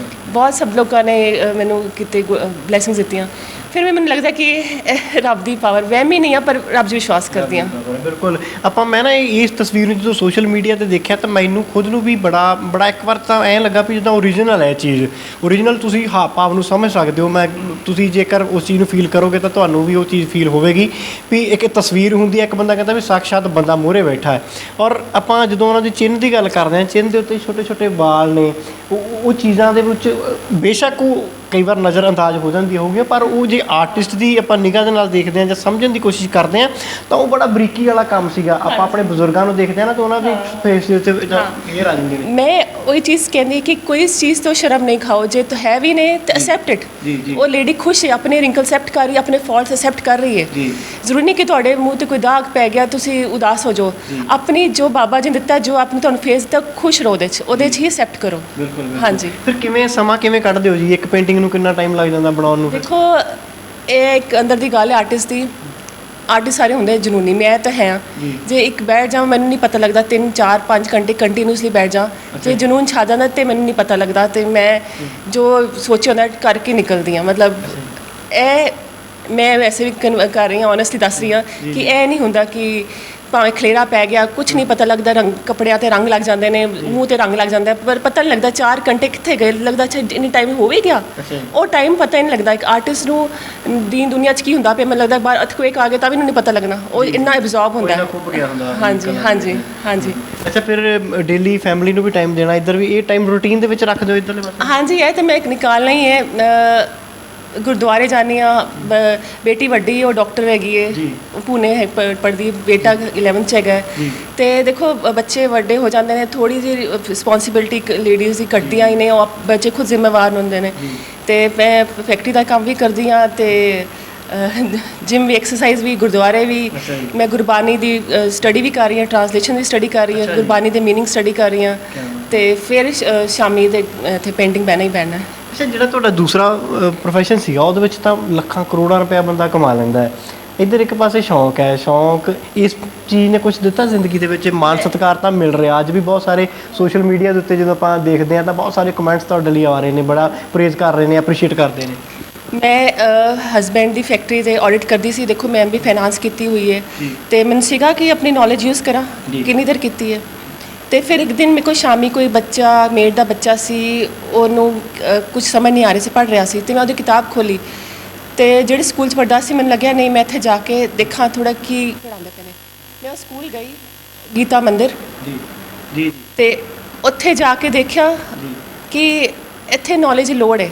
ਬਹੁਤ ਸਭ ਲੋਕਾਂ ਨੇ ਮੈਨੂੰ ਕਿਤੇ ਬਲੇਸਿੰਗਸ ਦਿੱਤੀਆਂ। ਫਿਰ ਮੈਨੂੰ ਲੱਗਦਾ ਕਿ ਰੱਬ ਦੀ ਪਾਵਰ, ਵਹਿਮ ਹੀ ਨਹੀਂ ਆ ਪਰ ਰੱਬ 'ਚ ਵਿਸ਼ਵਾਸ ਕਰਦੀ ਹਾਂ। ਬਿਲਕੁਲ। ਮੈਂ ਨਾ ਇਸ ਤਸਵੀਰ ਨੂੰ ਜਦੋਂ ਸੋਸ਼ਲ ਮੀਡੀਆ ਤੇ ਦੇਖਿਆ ਤਾਂ ਮੈਨੂੰ ਖੁਦ ਨੂੰ ਵੀ ਬੜਾ ਇੱਕ ਵਾਰ ਤਾਂ ਐਂ ਲੱਗਾ ਵੀ ਜਿੱਦਾਂ ਓਰੀਜਨਲ ਹੈ ਚੀਜ਼। ਓਰੀਜਨਲ ਤੁਸੀਂ ਹਾਵ ਭਾਵ ਨੂੰ ਸਮਝ ਸਕਦੇ ਹੋ। ਤੁਸੀਂ ਜੇਕਰ ਉਸ ਚੀਜ਼ ਨੂੰ ਫੀਲ ਕਰੋਗੇ ਤਾਂ ਤੁਹਾਨੂੰ ਵੀ ਉਹ ਚੀਜ਼ ਫੀਲ ਹੋਵੇਗੀ ਵੀ ਇੱਕ ਤਸਵੀਰ ਹੁੰਦੀ ਹੈ, ਇੱਕ ਬੰਦਾ ਕਹਿੰਦਾ ਵੀ ਸਾਕਸ਼ਾਤ ਬੰਦਾ ਮੂਹਰੇ ਬੈਠਾ ਹੈ। ਔਰ ਆਪਾਂ ਜਦੋਂ ਉਹਨਾਂ ਦੀ ਚਿੰਨ੍ਹ ਦੀ ਗੱਲ ਕਰਦੇ ਹਾਂ, ਚਿੰਨ੍ਹ ਦੇ ਉੱਤੇ ਛੋਟੇ ਛੋਟੇ ਵਾਲ ਨੇ, ਉਹ ਚੀਜ਼ਾਂ ਦੇ ਵਿੱਚ ਬੇਸ਼ੱਕ ਉਹ ਕਈ ਵਾਰ ਨਜ਼ਰ ਅੰਦਾਜ਼ ਹੋ ਜਾਂਦੀ ਹੋਊਗੀ, ਪਰ ਉਹ ਜੇ ਆਰਟਿਸਟ ਦੀ ਆਪਾਂ ਨਿਗਾਹ ਦੇ ਨਾਲ ਦੇਖਦੇ ਹਾਂ ਜਾਂ ਸਮਝਣ ਦੀ ਕੋਸ਼ਿਸ਼ ਕਰਦੇ ਹਾਂ ਤਾਂ ਉਹ ਬੜਾ ਬਰੀਕੀ ਵਾਲਾ ਕੰਮ ਸੀਗਾ। ਆਪਾਂ ਆਪਣੇ ਬਜ਼ੁਰਗਾਂ ਨੂੰ ਦੇਖਦੇ ਹਾਂ ਨਾ ਤਾਂ ਉਹਨਾਂ ਦੇ ਫੇਸ ਦੇ ਉੱਤੇ ਕਲੀਅਰ ਆ ਜਾਂਦੇ ਨੇ। ਮੈਂ ਉਹੀ ਚੀਜ਼ ਕਹਿੰਦੀ ਕਿ ਕੋਈ ਚੀਜ਼ ਤੋਂ ਸ਼ਰਮ ਨਹੀਂ ਖਾਓ, ਜੇ ਤਾਂ ਹੈ ਵੀ ਨੇ ਤਾਂ ਅਸੈਪਟ ਇਟ। ਉਹ ਲੇਡੀ ਖੁਸ਼ ਹੈ, ਆਪਣੇ ਰਿੰਕਲ ਅਸੈਪਟ ਕਰ ਰਹੀ ਹੈ, ਆਪਣੇ ਫਾਲਟਸ ਅਸੈਪਟ ਕਰ ਰਹੀ ਹੈ। ਜ਼ਰੂਰੀ ਨਹੀਂ ਕਿ ਤੁਹਾਡੇ ਮੂੰਹ ਤੇ ਕੋਈ ਦਾਗ ਪੈ ਗਿਆ ਤੁਸੀਂ ਉਦਾਸ ਹੋ ਜਾਓ। ਆਪਣੀ ਜੋ ਬਾਬਾ ਜੀ ਨੇ ਦਿੱਤਾ, ਜੋ ਆਪਣੀ ਤੁਹਾਨੂੰ ਫੇਸ ਦਿੱਤਾ, ਖੁਸ਼ ਰਹੋ ਉਹਦੇ 'ਚ ਹੀ ਅਸੈਪਟ ਕਰੋ। ਹਾਂਜੀ। ਫਿਰ ਸਮਾਂ ਕਿਵੇਂ ਕੱਢਦੇ ਹੋ ਜੀ? ਇੱਕ ਪੇਂਟਿੰਗ ਨੂੰ ਕਿੰਨਾ ਟਾਈਮ ਲੱਗ ਜਾਂਦਾ ਬਣਾਉਣ ਨੂੰ? ਦੇਖੋ ਇਹ ਇੱਕ ਅੰਦਰ ਦੀ ਗੱਲ ਹੈ ਆਰਟਿਸਟ ਦੀ। ਆਰਟਿਸਟ ਸਾਰੇ ਹੁੰਦੇ ਜਨੂਨੀ, ਮੈਂ ਤਾਂ ਹੈ। ਜੇ ਇੱਕ ਬੈਠ ਜਾਵਾਂ ਮੈਨੂੰ ਨਹੀਂ ਪਤਾ ਲੱਗਦਾ, 3 4 5 ਘੰਟੇ ਕੰਟੀਨਿਊਸਲੀ ਬੈਠ ਜਾ, ਜੇ ਜਨੂਨ ਛਾ ਜਾਂਦਾ ਤੇ ਮੈਨੂੰ ਨਹੀਂ ਪਤਾ ਲੱਗਦਾ, ਤੇ ਮੈਂ ਜੋ ਸੋਚਿਆ ਹੁੰਦਾ ਕਰਕੇ ਨਿਕਲਦੀ ਹਾਂ। ਮਤਲਬ ਇਹ ਮੈਂ ਵੈਸੇ ਵੀ ਕਰ ਰਹੀ ਹਾਂ, ਓਨੈਸਟਲੀ ਦੱਸ ਰਹੀ ਹਾਂ ਕਿ ਇਹ ਨਹੀਂ ਹੁੰਦਾ ਕਿ ਭਾਵੇਂ ਖਲੇਰਾ ਪੈ ਗਿਆ, ਕੁਝ ਨਹੀਂ ਪਤਾ ਲੱਗਦਾ, ਰੰਗ ਕੱਪੜਿਆਂ 'ਤੇ ਰੰਗ ਲੱਗ ਜਾਂਦੇ ਨੇ, ਮੂੰਹ 'ਤੇ ਰੰਗ ਲੱਗ ਜਾਂਦਾ, ਪਰ ਪਤਾ ਨਹੀਂ ਲੱਗਦਾ 4 ਘੰਟੇ ਕਿੱਥੇ ਗਏ। ਲੱਗਦਾ ਅੱਛਾ ਇੰਨੀ ਟਾਈਮ ਹੋ ਵੀ ਗਿਆ, ਉਹ ਟਾਈਮ ਪਤਾ ਹੀ ਨਹੀਂ ਲੱਗਦਾ। ਇੱਕ ਆਰਟਿਸਟ ਨੂੰ ਦੀਨ ਦੁਨੀਆ 'ਚ ਕੀ ਹੁੰਦਾ ਪਿਆ, ਮੈਨੂੰ ਲੱਗਦਾ ਬਾਹਰ ਅਰਥਕੁਏਕ ਆ ਗਿਆ ਤਾਂ ਵੀ ਨਹੀਂ ਪਤਾ ਲੱਗਣਾ, ਉਹ ਇੰਨਾ ਐਬਜ਼ੌਰਬ ਹੁੰਦਾ। ਹਾਂਜੀ ਹਾਂਜੀ ਹਾਂਜੀ। ਅੱਛਾ, ਫਿਰ ਡੇਲੀ ਫੈਮਿਲੀ ਨੂੰ ਵੀ ਟਾਈਮ ਦੇਣਾ, ਇੱਧਰ ਵੀ ਇਹ ਟਾਈਮ ਰੂਟੀਨ ਦੇ ਵਿੱਚ ਰੱਖ ਦਿਓ ਇੱਧਰਲੇ ਪਾਸੇ? ਹਾਂਜੀ, ਇਹ ਤਾਂ ਮੈਂ ਨਿਕਾਲਣਾ ਹੀ ਹੈ। ਗੁਰਦੁਆਰੇ ਜਾਂਦੀ ਹਾਂ, ਬੇਟੀ ਵੱਡੀ ਉਹ ਡਾਕਟਰ ਹੈਗੀ ਹੈ, ਪੂਨੇ ਪੜ੍ਹਦੀ, ਬੇਟਾ 11th 'ਚ ਹੈਗਾ। ਅਤੇ ਦੇਖੋ ਬੱਚੇ ਵੱਡੇ ਹੋ ਜਾਂਦੇ ਨੇ, ਥੋੜ੍ਹੀ ਜਿਹੀ ਰਿਸਪੋਂਸੀਬਿਲਿਟੀ ਲੇਡੀਜ਼ ਦੀ ਘਟਦੀਆਂ ਹੀ ਨੇ, ਉਹ ਬੱਚੇ ਖੁਦ ਜ਼ਿੰਮੇਵਾਰ ਹੁੰਦੇ ਨੇ। ਅਤੇ ਮੈਂ ਫੈਕਟਰੀ ਦਾ ਕੰਮ ਵੀ ਕਰਦੀ ਹਾਂ, ਅਤੇ ਜਿਮ ਵੀ, ਐਕਸਰਸਾਈਜ਼ ਵੀ, ਗੁਰਦੁਆਰੇ ਵੀ। ਮੈਂ ਗੁਰਬਾਣੀ ਦੀ ਸਟੱਡੀ ਵੀ ਕਰ ਰਹੀ ਹਾਂ, ਟਰਾਂਸਲੇਸ਼ਨ ਦੀ ਸਟੱਡੀ ਕਰ ਰਹੀ ਹਾਂ, ਗੁਰਬਾਣੀ ਦੇ ਮੀਨਿੰਗ ਸਟੱਡੀ ਕਰ ਰਹੀ ਹਾਂ, ਅਤੇ ਫਿਰ ਸ਼ਾਮੀ ਦੇ ਇੱਥੇ ਪੇਂਟਿੰਗ ਬਹਿਣਾ ਹੀ ਬਹਿਣਾ। ਅੱਛਾ, ਜਿਹੜਾ ਤੁਹਾਡਾ ਦੂਸਰਾ ਪ੍ਰੋਫੈਸ਼ਨ ਸੀਗਾ ਉਹਦੇ ਵਿੱਚ ਤਾਂ ਲੱਖਾਂ ਕਰੋੜਾਂ ਰੁਪਇਆ ਬੰਦਾ ਕਮਾ ਲੈਂਦਾ ਹੈ, ਇੱਧਰ ਇੱਕ ਪਾਸੇ ਸ਼ੌਂਕ ਹੈ। ਸ਼ੌਂਕ ਇਸ ਚੀਜ਼ ਨੇ ਕੁਝ ਦਿੱਤਾ ਜ਼ਿੰਦਗੀ ਦੇ ਵਿੱਚ? ਮਾਨ ਸਤਿਕਾਰ ਤਾਂ ਮਿਲ ਰਿਹਾ, ਅੱਜ ਵੀ ਬਹੁਤ ਸਾਰੇ ਸੋਸ਼ਲ ਮੀਡੀਆ ਦੇ ਉੱਤੇ ਜਦੋਂ ਆਪਾਂ ਦੇਖਦੇ ਹਾਂ ਤਾਂ ਬਹੁਤ ਸਾਰੇ ਕਮੈਂਟਸ ਤੁਹਾਡੇ ਲਈ ਆ ਰਹੇ ਨੇ, ਬੜਾ ਪ੍ਰੇਜ਼ ਕਰ ਰਹੇ ਨੇ, ਅਪਰੀਸ਼ੀਏਟ ਕਰਦੇ ਨੇ। ਮੈਂ ਹਸਬੈਂਡ ਦੀ ਫੈਕਟਰੀ ਦੇ ਆਡਿਟ ਕਰਦੀ ਸੀ। ਦੇਖੋ ਮੈਂ ਵੀ ਫਾਈਨਾਂਸ ਕੀਤੀ ਹੋਈ ਹੈ, ਅਤੇ ਮੈਨੂੰ ਸੀਗਾ ਕਿ ਆਪਣੀ ਨੌਲੇਜ ਯੂਜ਼ ਕਰਾਂ, ਕਿੰਨੀ ਦੇਰ ਕੀਤੀ ਹੈ। ਅਤੇ ਫਿਰ ਇੱਕ ਦਿਨ ਮੇਰੇ ਕੋਲ ਸ਼ਾਮੀ ਕੋਈ ਬੱਚਾ, ਮੇਡ ਦਾ ਬੱਚਾ ਸੀ, ਉਹਨੂੰ ਕੁਝ ਸਮਝ ਨਹੀਂ ਆ ਰਹੀ ਸੀ, ਪੜ੍ਹ ਰਿਹਾ ਸੀ, ਅਤੇ ਮੈਂ ਉਹਦੀ ਕਿਤਾਬ ਖੋਲ੍ਹੀ, ਅਤੇ ਜਿਹੜੇ ਸਕੂਲ 'ਚ ਪੜ੍ਹਦਾ ਸੀ ਮੈਨੂੰ ਲੱਗਿਆ ਨਹੀਂ ਮੈਂ ਇੱਥੇ ਜਾ ਕੇ ਦੇਖਾਂ ਥੋੜ੍ਹਾ ਕੀ ਪੜ੍ਹਾਉਂਦੇ ਪਏ ਨੇ। ਮੈਂ ਉਹ ਸਕੂਲ ਗਈ, ਗੀਤਾ ਮੰਦਿਰ, ਅਤੇ ਉੱਥੇ ਜਾ ਕੇ ਦੇਖਿਆ ਕਿ ਇੱਥੇ ਨੌਲੇਜ ਲੋੜ ਹੈ।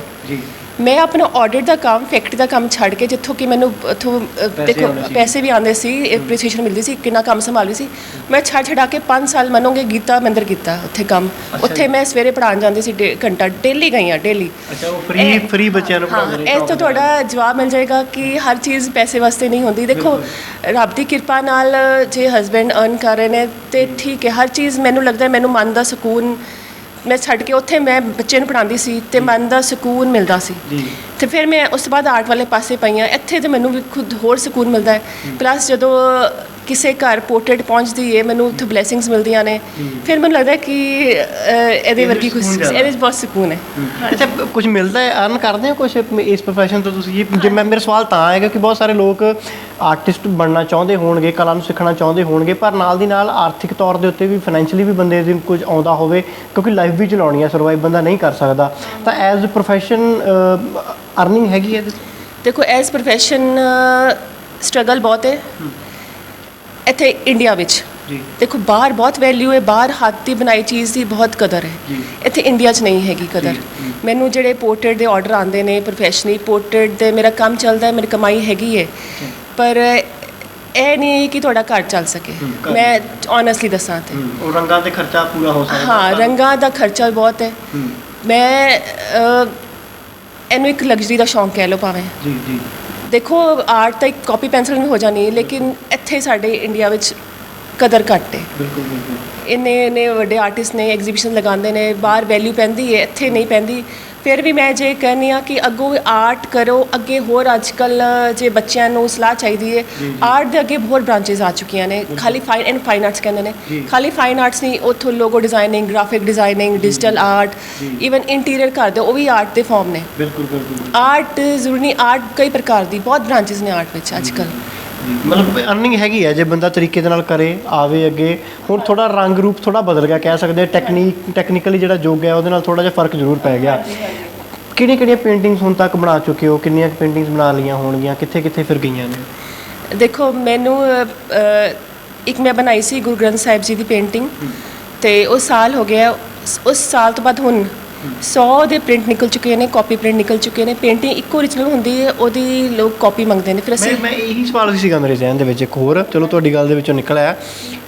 ਮੈਂ ਆਪਣਾ ਆਡਿਟ ਦਾ ਕੰਮ, ਫੈਕਟਰੀ ਦਾ ਕੰਮ ਛੱਡ ਕੇ, ਜਿੱਥੋਂ ਕਿ ਮੈਨੂੰ ਉੱਥੋਂ ਦੇਖੋ ਪੈਸੇ ਵੀ ਆਉਂਦੇ ਸੀ, ਐਪਰੀਸੀਏਸ਼ਨ ਮਿਲਦੀ ਸੀ, ਕਿੰਨਾ ਕੰਮ ਸੰਭਾਲ ਰਹੀ ਸੀ, ਮੈਂ ਛੱਡਾ ਕੇ 5 ਸਾਲ ਮੰਨੋਗੇ ਗੀਤਾ ਮੰਦਿਰ ਕੀਤਾ ਉੱਥੇ ਕੰਮ। ਉੱਥੇ ਮੈਂ ਸਵੇਰੇ ਪੜ੍ਹਾਉਣ ਜਾਂਦੀ ਸੀ, ਘੰਟਾ ਡੇਲੀ ਗਈ ਹਾਂ, ਡੇਲੀ। ਅੱਛਾ, ਉਹ ਫ੍ਰੀ ਬੱਚਿਆਂ ਨੂੰ ਪੜ੍ਹਾਉਂਦੇ ਨੇ। ਇਹ ਤੋਂ ਤੁਹਾਡਾ ਜਵਾਬ ਮਿਲ ਜਾਏਗਾ ਕਿ ਹਰ ਚੀਜ਼ ਪੈਸੇ ਵਾਸਤੇ ਨਹੀਂ ਹੁੰਦੀ। ਦੇਖੋ ਰੱਬ ਦੀ ਕਿਰਪਾ ਨਾਲ ਜੇ ਹਸਬੈਂਡ ਅਰਨ ਕਰ ਰਹੇ ਨੇ ਤੇ ਠੀਕ ਹੈ, ਹਰ ਚੀਜ਼ ਮੈਨੂੰ ਲੱਗਦਾ ਮੈਨੂੰ ਮਨ ਦਾ ਸਕੂਨ, ਮੈਂ ਛੱਡ ਕੇ ਉੱਥੇ ਮੈਂ ਬੱਚੇ ਨੂੰ ਪੜ੍ਹਾਉਂਦੀ ਸੀ ਅਤੇ ਮਨ ਦਾ ਸਕੂਨ ਮਿਲਦਾ ਸੀ। ਅਤੇ ਫਿਰ ਮੈਂ ਉਸ ਤੋਂ ਬਾਅਦ ਆਰਟ ਵਾਲੇ ਪਾਸੇ ਪਈ ਹਾਂ। ਇੱਥੇ ਤਾਂ ਮੈਨੂੰ ਵੀ ਖੁਦ ਹੋਰ ਸਕੂਨ ਮਿਲਦਾ ਹੈ। ਪਲੱਸ ਜਦੋਂ ਕਿਸੇ ਘਰ ਪੋਰਟਰੇਟ ਪਹੁੰਚਦੀ ਹੈ, ਮੈਨੂੰ ਉੱਥੇ ਬਲੈਸਿੰਗਸ ਮਿਲਦੀਆਂ ਨੇ, ਫਿਰ ਮੈਨੂੰ ਲੱਗਦਾ ਕਿ ਇਹਦੇ ਵਰਗੀ ਕੁਝ, ਇਹਦੇ ਵਿੱਚ ਬਹੁਤ ਸਕੂਨ ਹੈ। ਅੱਛਾ, ਕੁਝ ਮਿਲਦਾ ਹੈ, ਅਰਨ ਕਰਦੇ ਹੋ ਕੁਝ ਇਸ ਪ੍ਰੋਫੈਸ਼ਨ ਤੋਂ ਤੁਸੀਂ? ਜੇ ਮੇਰਾ ਸਵਾਲ ਤਾਂ ਆਏਗਾ ਕਿ ਬਹੁਤ ਸਾਰੇ ਲੋਕ ਆਰਟਿਸਟ ਬਣਨਾ ਚਾਹੁੰਦੇ ਹੋਣਗੇ, ਕਲਾ ਨੂੰ ਸਿੱਖਣਾ ਚਾਹੁੰਦੇ ਹੋਣਗੇ, ਪਰ ਨਾਲ ਦੀ ਨਾਲ ਆਰਥਿਕ ਤੌਰ ਦੇ ਉੱਤੇ ਵੀ, ਫਾਈਨੈਂਸ਼ੀਅਲੀ ਵੀ ਬੰਦੇ ਦੇ ਕੁਝ ਆਉਂਦਾ ਹੋਵੇ, ਕਿਉਂਕਿ ਲਾਈਫ ਵੀ ਚਲਾਉਣੀ ਹੈ, ਸਰਵਾਈਵ ਬੰਦਾ ਨਹੀਂ ਕਰ ਸਕਦਾ, ਤਾਂ ਐਜ਼ ਪ੍ਰੋਫੈਸ਼ਨ ਅਰਨਿੰਗ ਹੈਗੀ ਹੈ? ਦੇਖੋ ਐਜ਼ ਪ੍ਰੋਫੈਸ਼ਨ ਸਟਰਗਲ ਬਹੁਤ ਹੈ ਇੱਥੇ ਇੰਡੀਆ ਵਿੱਚ, ਜੀ ਦੇਖੋ ਬਾਹਰ ਬਹੁਤ ਵੈਲਿਊ ਹੈ, ਬਾਹਰ ਹੱਥ ਦੀ ਬਣਾਈ ਚੀਜ਼ ਦੀ ਬਹੁਤ ਕਦਰ ਹੈ, ਜੀ ਇੱਥੇ ਇੰਡੀਆ 'ਚ ਨਹੀਂ ਹੈਗੀ ਕਦਰ। ਜੀ। ਮੈਨੂੰ ਜਿਹੜੇ ਪੋਰਟਰੇਟ ਦੇ ਆਰਡਰ ਆਉਂਦੇ ਨੇ ਪ੍ਰੋਫੈਸ਼ਨਲੀ ਪੋਰਟਰੇਟ ਦੇ, ਮੇਰਾ ਕੰਮ ਚੱਲਦਾ ਹੈ, ਮੇਰੀ ਕਮਾਈ ਹੈਗੀ ਹੈ, ਪਰ ਇਹ ਨਹੀਂ ਕਿ ਤੁਹਾਡਾ ਘਰ ਚੱਲ ਸਕੇ। ਘਰ ਮੈਂ ਓਨੈਸਟਲੀ ਦੱਸਾਂ ਤੇ ਉਹ ਰੰਗਾਂ ਤੇ ਖਰਚਾ ਪੂਰਾ ਹੋ ਸਕਦਾ। ਹਾਂ, ਰੰਗਾਂ ਦਾ ਖਰਚਾ ਬਹੁਤ ਹੈ। ਮੈਂ ਇਹਨੂੰ ਇੱਕ ਲਗਜ਼ਰੀ ਦਾ ਸ਼ੌਂਕ ਕਹਿ ਲਓ ਭਾਵੇਂ। ਜੀ ਜੀ ਦੇਖੋ ਆਰਟ ਤਾਂ ਇੱਕ ਕਾਪੀ ਪੈਨਸਲ ਵੀ ਹੋ ਜਾਣੀ, ਲੇਕਿਨ ਇੱਥੇ ਸਾਡੇ ਇੰਡੀਆ ਵਿੱਚ ਕਦਰ ਘੱਟ ਹੈ। ਬਿਲਕੁਲ ਬਿਲਕੁਲ। ਇੰਨੇ ਵੱਡੇ ਆਰਟਿਸਟ ਨੇ, ਐਗਜ਼ੀਬਿਸ਼ਨ ਲਗਾਉਂਦੇ ਨੇ, ਬਾਹਰ ਵੈਲਿਊ ਪੈਂਦੀ ਹੈ, ਇੱਥੇ ਨਹੀਂ ਪੈਂਦੀ। ਫਿਰ ਵੀ ਮੈਂ ਜੇ ਕਹਿੰਦੀ ਹਾਂ ਕਿ ਅੱਗੋਂ ਆਰਟ ਕਰੋ ਅੱਗੇ। ਹੋਰ ਅੱਜ ਕੱਲ੍ਹ ਜੇ ਬੱਚਿਆਂ ਨੂੰ ਸਲਾਹ ਚਾਹੀਦੀ ਹੈ, ਆਰਟ ਦੇ ਅੱਗੇ ਬਹੁਤ ਬ੍ਰਾਂਚੇਸ ਆ ਚੁੱਕੀਆਂ ਨੇ। ਖਾਲੀ ਫਾਈਨ ਆਰਟਸ ਕਹਿੰਦੇ ਨੇ, ਖਾਲੀ ਫਾਈਨ ਆਰਟਸ ਨਹੀਂ, ਉੱਥੋਂ logo designing, graphic designing, digital art, even interior ਘਰ ਦੇ, ਉਹ ਵੀ ਆਰਟ ਦੇ ਫਾਰਮ ਨੇ। ਬਿਲਕੁਲ ਬਿਲਕੁਲ। ਆਰਟ ਜ਼ਰੂਰੀ ਨਹੀਂ, ਆਰਟ ਕਈ ਪ੍ਰਕਾਰ ਦੀ ਬਹੁਤ ਬ੍ਰਾਂਚੇਸ ਨੇ ਆਰਟ ਵਿੱਚ ਅੱਜ ਕੱਲ੍ਹ। ਮਤਲਬ ਅਰਨਿੰਗ ਹੈਗੀ ਹੈ ਜੇ ਬੰਦਾ ਤਰੀਕੇ ਦੇ ਨਾਲ ਕਰੇ, ਆਵੇ ਅੱਗੇ। ਹੁਣ ਥੋੜਾ ਰੰਗ ਰੂਪ ਥੋੜਾ ਬਦਲ ਗਿਆ ਕਹਿ ਸਕਦੇ, ਟੈਕਨੀਕਲੀ ਜਿਹੜਾ ਯੁੱਗ ਹੈ ਉਹਦੇ ਨਾਲ ਥੋੜਾ ਜਿਹਾ ਫਰਕ ਜ਼ਰੂਰ ਪੈ ਗਿਆ। ਕਿਹੜੀਆਂ ਪੇਂਟਿੰਗਸ ਹੁਣ ਤੱਕ ਬਣਾ ਚੁੱਕੇ ਹੋ? ਕਿੰਨੀਆਂ ਪੇਂਟਿੰਗਸ ਬਣਾ ਲਈਆਂ ਹੋਣਗੀਆਂ? ਕਿੱਥੇ ਕਿੱਥੇ ਫਿਰ ਗਈਆਂ ਨੇ? ਦੇਖੋ ਮੈਨੂੰ ਇੱਕ ਮੈਂ ਬਣਾਈ ਸੀ ਗੁਰੂ ਗ੍ਰੰਥ ਸਾਹਿਬ ਜੀ ਦੀ ਪੇਂਟਿੰਗ, ਤੇ ਉਹ ਸਾਲ ਹੋ ਗਿਆ। ਉਸ ਸਾਲ ਤੋਂ ਬਾਅਦ ਹੁਣ 100 ਦੇ ਪ੍ਰਿੰਟ ਨਿਕਲ ਚੁੱਕੇ ਨੇ, ਕਾਪੀ ਪ੍ਰਿੰਟ ਨਿਕਲ ਚੁੱਕੇ ਨੇ। ਪੇਂਟਿੰਗ ਇੱਕੋ ਓਰੀਜਨਲ ਹੁੰਦੀ ਹੈ, ਉਹਦੀ ਲੋਕ ਕਾਪੀ ਮੰਗਦੇ ਨੇ। ਫਿਰ ਅਸੀਂ ਮੈਂ ਇਹੀ ਸਵਾਲ ਵੀ ਸੀਗਾ ਮੇਰੇ ਜ਼ਹਿਨ ਦੇ ਵਿੱਚ ਇੱਕ ਹੋਰ, ਚਲੋ ਤੁਹਾਡੀ ਗੱਲ ਦੇ ਵਿੱਚੋਂ ਨਿਕਲ ਆਇਆ।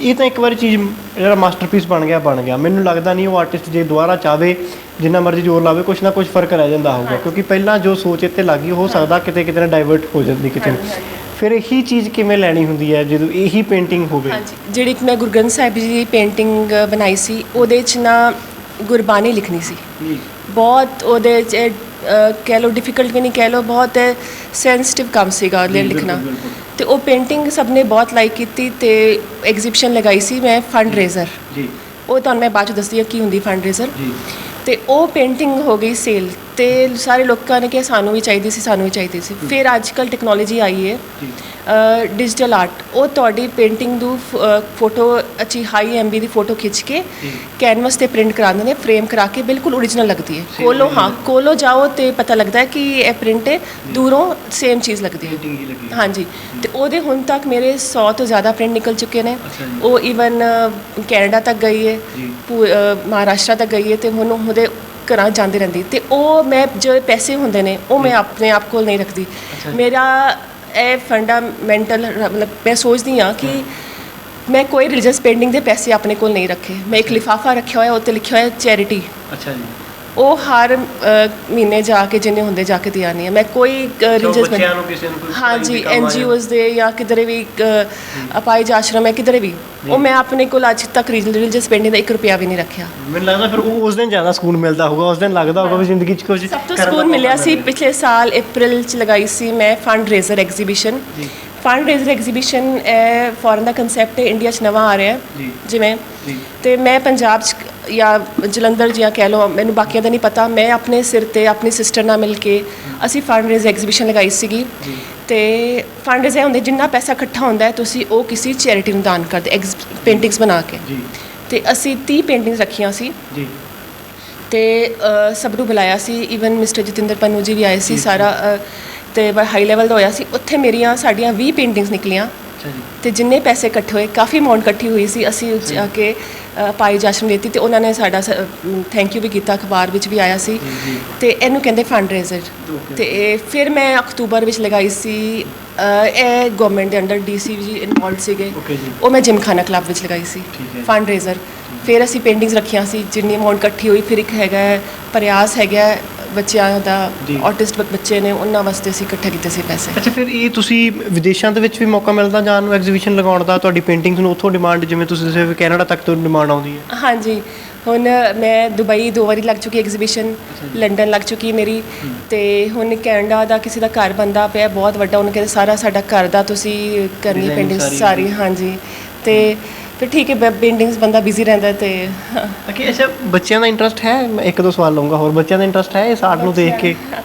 ਇਹ ਤਾਂ ਇੱਕ ਵਾਰੀ ਚੀਜ਼ ਜਿਹੜਾ ਮਾਸਟਰਪੀਸ ਬਣ ਗਿਆ। ਮੈਨੂੰ ਲੱਗਦਾ ਨਹੀਂ ਉਹ ਆਰਟਿਸਟ ਜੇ ਦੁਬਾਰਾ ਚਾਹਵੇ ਜਿੰਨਾ ਮਰਜ਼ੀ ਜ਼ੋਰ ਲਾਵੇ, ਕੁਛ ਨਾ ਕੁਛ ਫਰਕ ਰਹਿ ਜਾਂਦਾ ਹੋਊਗਾ, ਕਿਉਂਕਿ ਪਹਿਲਾਂ ਜੋ ਸੋਚ ਇੱਥੇ ਲੱਗੀ ਹੋ ਸਕਦਾ ਕਿਤੇ ਕਿਤੇ ਨਾ ਡਾਇਵਰਟ ਹੋ ਜਾਂਦੀ ਕਿਤੇ। ਫਿਰ ਇਹੀ ਚੀਜ਼ ਕਿਵੇਂ ਲੈਣੀ ਹੁੰਦੀ ਹੈ ਜਦੋਂ ਇਹੀ ਪੇਂਟਿੰਗ ਹੋਵੇ? ਹਾਂਜੀ, ਜਿਹੜੀ ਮੈਂ ਗੁਰੂ ਗ੍ਰੰਥ ਸਾਹਿਬ ਜੀ ਦੀ ਪੇਂਟਿੰਗ ਬਣਾਈ ਸੀ, ਉਹਦੇ 'ਚ ਨਾ ਗੁਰਬਾਣੀ ਲਿਖਣੀ ਸੀ। ਬਹੁਤ ਉਹਦੇ 'ਚ ਕਹਿ ਲਓ ਡਿਫਿਕਲਟ ਵੀ ਨਹੀਂ ਕਹਿ ਲਓ, ਬਹੁਤ ਸੈਂਸਿਟਿਵ ਕੰਮ ਸੀਗਾ ਉਹਦੇ ਲਿਖਣਾ। ਤੇ ਉਹ ਪੇਂਟਿੰਗ ਸਭ ਨੇ ਬਹੁਤ ਲਾਈਕ ਕੀਤੀ ਤੇ ਐਗਜ਼ੀਬਿਸ਼ਨ ਲਗਾਈ ਸੀ ਮੈਂ, ਫੰਡ ਰੇਜ਼ਰ। ਉਹ ਤੁਹਾਨੂੰ ਮੈਂ ਬਾਅਦ 'ਚ ਦੱਸਦੀ ਹਾਂ ਕੀ ਹੁੰਦੀ ਫੰਡ ਰੇਜ਼ਰ। ਤੇ ਉਹ ਪੇਂਟਿੰਗ ਹੋ ਗਈ ਸੇਲ, ਤੇ ਸਾਰੇ ਲੋਕਾਂ ਨੇ ਕਿਹਾ ਸਾਨੂੰ ਵੀ ਚਾਹੀਦੀ ਸੀ, ਸਾਨੂੰ ਵੀ ਚਾਹੀਦੀ ਸੀ। ਫਿਰ ਅੱਜ ਕੱਲ੍ਹ ਟੈਕਨੋਲੋਜੀ ਆਈ ਹੈ ਡਿਜੀਟਲ ਆਰਟ, ਉਹ ਤੁਹਾਡੀ ਪੇਂਟਿੰਗ ਨੂੰ ਫੋਟੋ ਅੱਛੀ ਹਾਈ MB ਦੀ ਫੋਟੋ ਖਿੱਚ ਕੇ ਕੈਨਵਸ 'ਤੇ ਪ੍ਰਿੰਟ ਕਰਾਉਂਦੇ ਨੇ, ਫਰੇਮ ਕਰਾ ਕੇ ਬਿਲਕੁਲ ਓਰੀਜਨਲ ਲੱਗਦੀ ਹੈ। ਕੋਲੋਂ ਜਾਓ ਤੇ ਪਤਾ ਲੱਗਦਾ ਹੈ ਕਿ ਇਹ ਪ੍ਰਿੰਟ ਹੈ, ਦੂਰੋਂ ਸੇਮ ਚੀਜ਼ ਲੱਗਦੀ ਹੈ। ਹਾਂਜੀ, ਤੇ ਉਹਦੇ ਹੁਣ ਤੱਕ ਮੇਰੇ 100 ਤੋਂ ਜ਼ਿਆਦਾ ਪ੍ਰਿੰਟ ਨਿਕਲ ਚੁੱਕੇ ਨੇ। ਉਹ ਈਵਨ ਕੈਨੇਡਾ ਤੱਕ ਗਈ ਹੈ, ਮਹਾਰਾਸ਼ਟਰ ਤੱਕ ਗਈ ਹੈ, ਤੇ ਹੁਣ ਉਹਦੇ ਘਰਾਂ ਜਾਂਦੇ ਰਹਿੰਦੀ। ਤੇ ਉਹ ਮੈਂ ਜੋ ਪੈਸੇ ਹੁੰਦੇ ਨੇ ਉਹ ਮੈਂ ਆਪਣੇ ਆਪ ਕੋਲ ਨਹੀਂ ਰੱਖਦੀ। ਮੇਰਾ ਇਹ ਫੰਡਾਮੈਂਟਲ ਮਤਲਬ ਮੈਂ ਸੋਚਦੀ ਹਾਂ ਕਿ ਮੈਂ ਕੋਈ ਰਿਲੀਜੀਅਸ ਪੇਂਟਿੰਗ ਦੇ ਪੈਸੇ ਆਪਣੇ ਕੋਲ ਨਹੀਂ ਰੱਖੇ। ਮੈਂ ਇੱਕ ਲਿਫਾਫਾ ਰੱਖਿਆ ਹੋਇਆ, ਉੱਤੇ ਲਿਖਿਆ ਹੋਇਆ ਚੈਰਿਟੀ। ਅੱਛਾ ਜੀ। ਉਹ ਹਰ ਮਹੀਨੇ ਜਾ ਕੇ ਜਿੰਨੇ ਹੁੰਦੇ ਜਾ ਕੇ ਦੇ ਆਉਂਦੀ ਹਾਂ ਮੈਂ। ਕੋਈ ਰਿਲੀਜੀਅਸ ਹਾਂਜੀ NGOs ਦੇ ਜਾਂ ਕਿਧਰੇ ਵੀ ਅਪਾਹਿਜ ਆਸ਼ਰਮ ਹੈ ਕਿਧਰੇ ਵੀ, ਉਹ ਮੈਂ ਆਪਣੇ ਕੋਲ ਅੱਜ ਤੱਕ ਰਿਲੀਜੀਅਸ ਪੇਂਟਿੰਗ ਦਾ 1 ਰੁਪਿਆ ਵੀ ਨਹੀਂ ਰੱਖਿਆ। ਮੈਨੂੰ ਲੱਗਦਾ ਫਿਰ ਉਸ ਦਿਨ ਜ਼ਿਆਦਾ ਸਕੂਨ ਮਿਲਦਾ ਹੋਊਗਾ, ਉਸ ਦਿਨ ਲੱਗਦਾ ਹੋਊਗਾ ਵੀ ਜ਼ਿੰਦਗੀ 'ਚ ਕੁਝ ਸਭ ਤੋਂ ਸਕੂਨ ਮਿਲਿਆ ਸੀ। ਪਿਛਲੇ ਸਾਲ ਅਪ੍ਰੈਲ 'ਚ ਲਗਾਈ ਸੀ ਮੈਂ fundraiser exhibition. Fundraiser exhibition foreign ਦਾ ਕੰਸੈਪਟ ਹੈ, ਇੰਡੀਆ 'ਚ ਨਵਾਂ ਆ ਰਿਹਾ ਜਿਵੇਂ। ਤੇ ਮੈਂ ਪੰਜਾਬ 'ਚ ਜਾਂ ਜਲੰਧਰ ਜਾਂ ਕਹਿ ਲਓ, ਮੈਨੂੰ ਬਾਕੀਆਂ ਦਾ ਨਹੀਂ ਪਤਾ, ਮੈਂ ਆਪਣੇ ਸਿਰ 'ਤੇ ਆਪਣੀ ਸਿਸਟਰ ਨਾਲ ਮਿਲ ਕੇ ਅਸੀਂ ਫੰਡ ਰੇਜ਼ਰ ਐਗਜ਼ੀਬਿਸ਼ਨ ਲਗਾਈ ਸੀਗੀ। ਤੇ ਫੰਡ ਰੇਜ਼ਰ ਹੁੰਦੇ ਜਿੰਨਾ ਪੈਸਾ ਇਕੱਠਾ ਹੁੰਦਾ ਹੈ ਤੁਸੀਂ ਉਹ ਕਿਸੇ ਚੈਰਿਟੀ ਨੂੰ ਦਾਨ ਕਰਦੇ ਪੇਂਟਿੰਗਸ ਬਣਾ ਕੇ। ਤੇ ਅਸੀਂ 30 ਪੇਂਟਿੰਗਸ ਰੱਖੀਆਂ ਸੀ ਤੇ ਸਭ ਨੂੰ ਬੁਲਾਇਆ ਸੀ, ਈਵਨ ਮਿਸਟਰ ਜਤਿੰਦਰ ਪੰਨੂ ਜੀ ਵੀ ਆਏ ਸੀ। ਸਾਰਾ ਤੇ ਹਾਈ ਲੈਵਲ ਦਾ ਹੋਇਆ ਸੀ ਉੱਥੇ। ਸਾਡੀਆਂ 20 ਪੇਂਟਿੰਗਸ ਨਿਕਲੀਆਂ ਤੇ ਜਿੰਨੇ ਪੈਸੇ ਇਕੱਠੇ ਹੋਏ, ਕਾਫੀ ਅਮਾਊਂਟ ਇਕੱਠੀ ਹੋਈ ਸੀ, ਅਸੀਂ ਜਾ ਕੇ ਪਾਈ ਆਸ਼ਰਮ ਦਿੱਤੀ ਤੇ ਉਹਨਾਂ ਨੇ ਸਾਡਾ ਥੈਂਕ ਯੂ ਵੀ ਕੀਤਾ, ਅਖਬਾਰ ਵਿੱਚ ਵੀ ਆਇਆ ਸੀ। ਤੇ ਇਹਨੂੰ ਕਹਿੰਦੇ ਫੰਡ ਰੇਜ਼ਰ। ਤੇ ਫਿਰ ਮੈਂ ਅਕਤੂਬਰ ਵਿੱਚ ਲਗਾਈ ਸੀ, ਇਹ ਗਵਰਨਮੈਂਟ ਦੇ ਅੰਡਰ DC ਜੀ ਇਨਵੋਲਵ ਸੀਗੇ, ਉਹ ਮੈਂ ਜਿਮਖਾਨਾ ਕਲੱਬ ਵਿੱਚ ਲਗਾਈ ਸੀ ਫੰਡ ਰੇਜ਼ਰ। ਫਿਰ ਅਸੀਂ ਪੇਂਟਿੰਗਸ ਰੱਖੀਆਂ ਸੀ, ਜਿੰਨੀ ਅਮਾਊਂਟ ਇਕੱਠੀ ਹੋਈ। ਫਿਰ ਇੱਕ ਹੈਗਾ ਪ੍ਰਯਾਸ ਹੈਗਾ ਬੱਚਿਆਂ ਦਾ, ਆਰਟਿਸਟ ਬੱਚੇ ਨੇ, ਉਹਨਾਂ ਵਾਸਤੇ ਅਸੀਂ ਇਕੱਠੇ ਕੀਤੇ ਸੀ ਪੈਸੇ। ਅੱਛਾ, ਫਿਰ ਇਹ ਤੁਸੀਂ ਵਿਦੇਸ਼ਾਂ ਦੇ ਵਿੱਚ ਵੀ ਮੌਕਾ ਮਿਲਦਾ ਜਾਣ ਨੂੰ ਐਗਜ਼ੀਬਿਸ਼ਨ ਲਗਾਉਣ ਦਾ? ਤੁਹਾਡੀ ਪੇਂਟਿੰਗਸ ਨੂੰ ਉੱਥੋਂ ਡਿਮਾਂਡ, ਜਿਵੇਂ ਤੁਸੀਂ ਦੱਸਿਆ ਕੈਨੇਡਾ ਤੱਕ ਤੋਂ ਡਿਮਾਂਡ ਆਉਂਦੀ ਹੈ? ਹਾਂਜੀ, ਹੁਣ ਮੈਂ ਦੁਬਈ 2 ਵਾਰੀ ਲੱਗ ਚੁੱਕੀ ਐਗਜ਼ੀਬਿਸ਼ਨ, ਲੰਡਨ ਲੱਗ ਚੁੱਕੀ ਮੇਰੀ। ਤੇ ਹੁਣ ਕੈਨੇਡਾ ਦਾ ਕਿਸੇ ਦਾ ਘਰ ਬਣਦਾ ਪਿਆ ਬਹੁਤ ਵੱਡਾ, ਉਹਨੂੰ ਕਹਿੰਦੇ ਸਾਰਾ ਸਾਡਾ ਘਰ ਦਾ ਤੁਸੀਂ ਕਰਨੀ ਪੇਂਟਿੰਗ ਸਾਰੀ। ਹਾਂਜੀ, ਤੇ ਫਿਰ ਠੀਕ ਹੈ, ਪੇਂਟਿੰਗਸ ਬੰਦਾ ਬਿਜ਼ੀ ਰਹਿੰਦਾ। ਤੇ ਅੱਛਾ, ਬੱਚਿਆਂ ਦਾ ਇੰਟਰਸਟ ਹੈ? ਮੈਂ 1-2 ਸਵਾਲ ਲਊਂਗਾ ਹੋਰ। ਬੱਚਿਆਂ ਦਾ ਇੰਟਰਸਟ ਹੈ ਇਸ ਆਰਟ ਨੂੰ ਦੇਖ ਕੇ?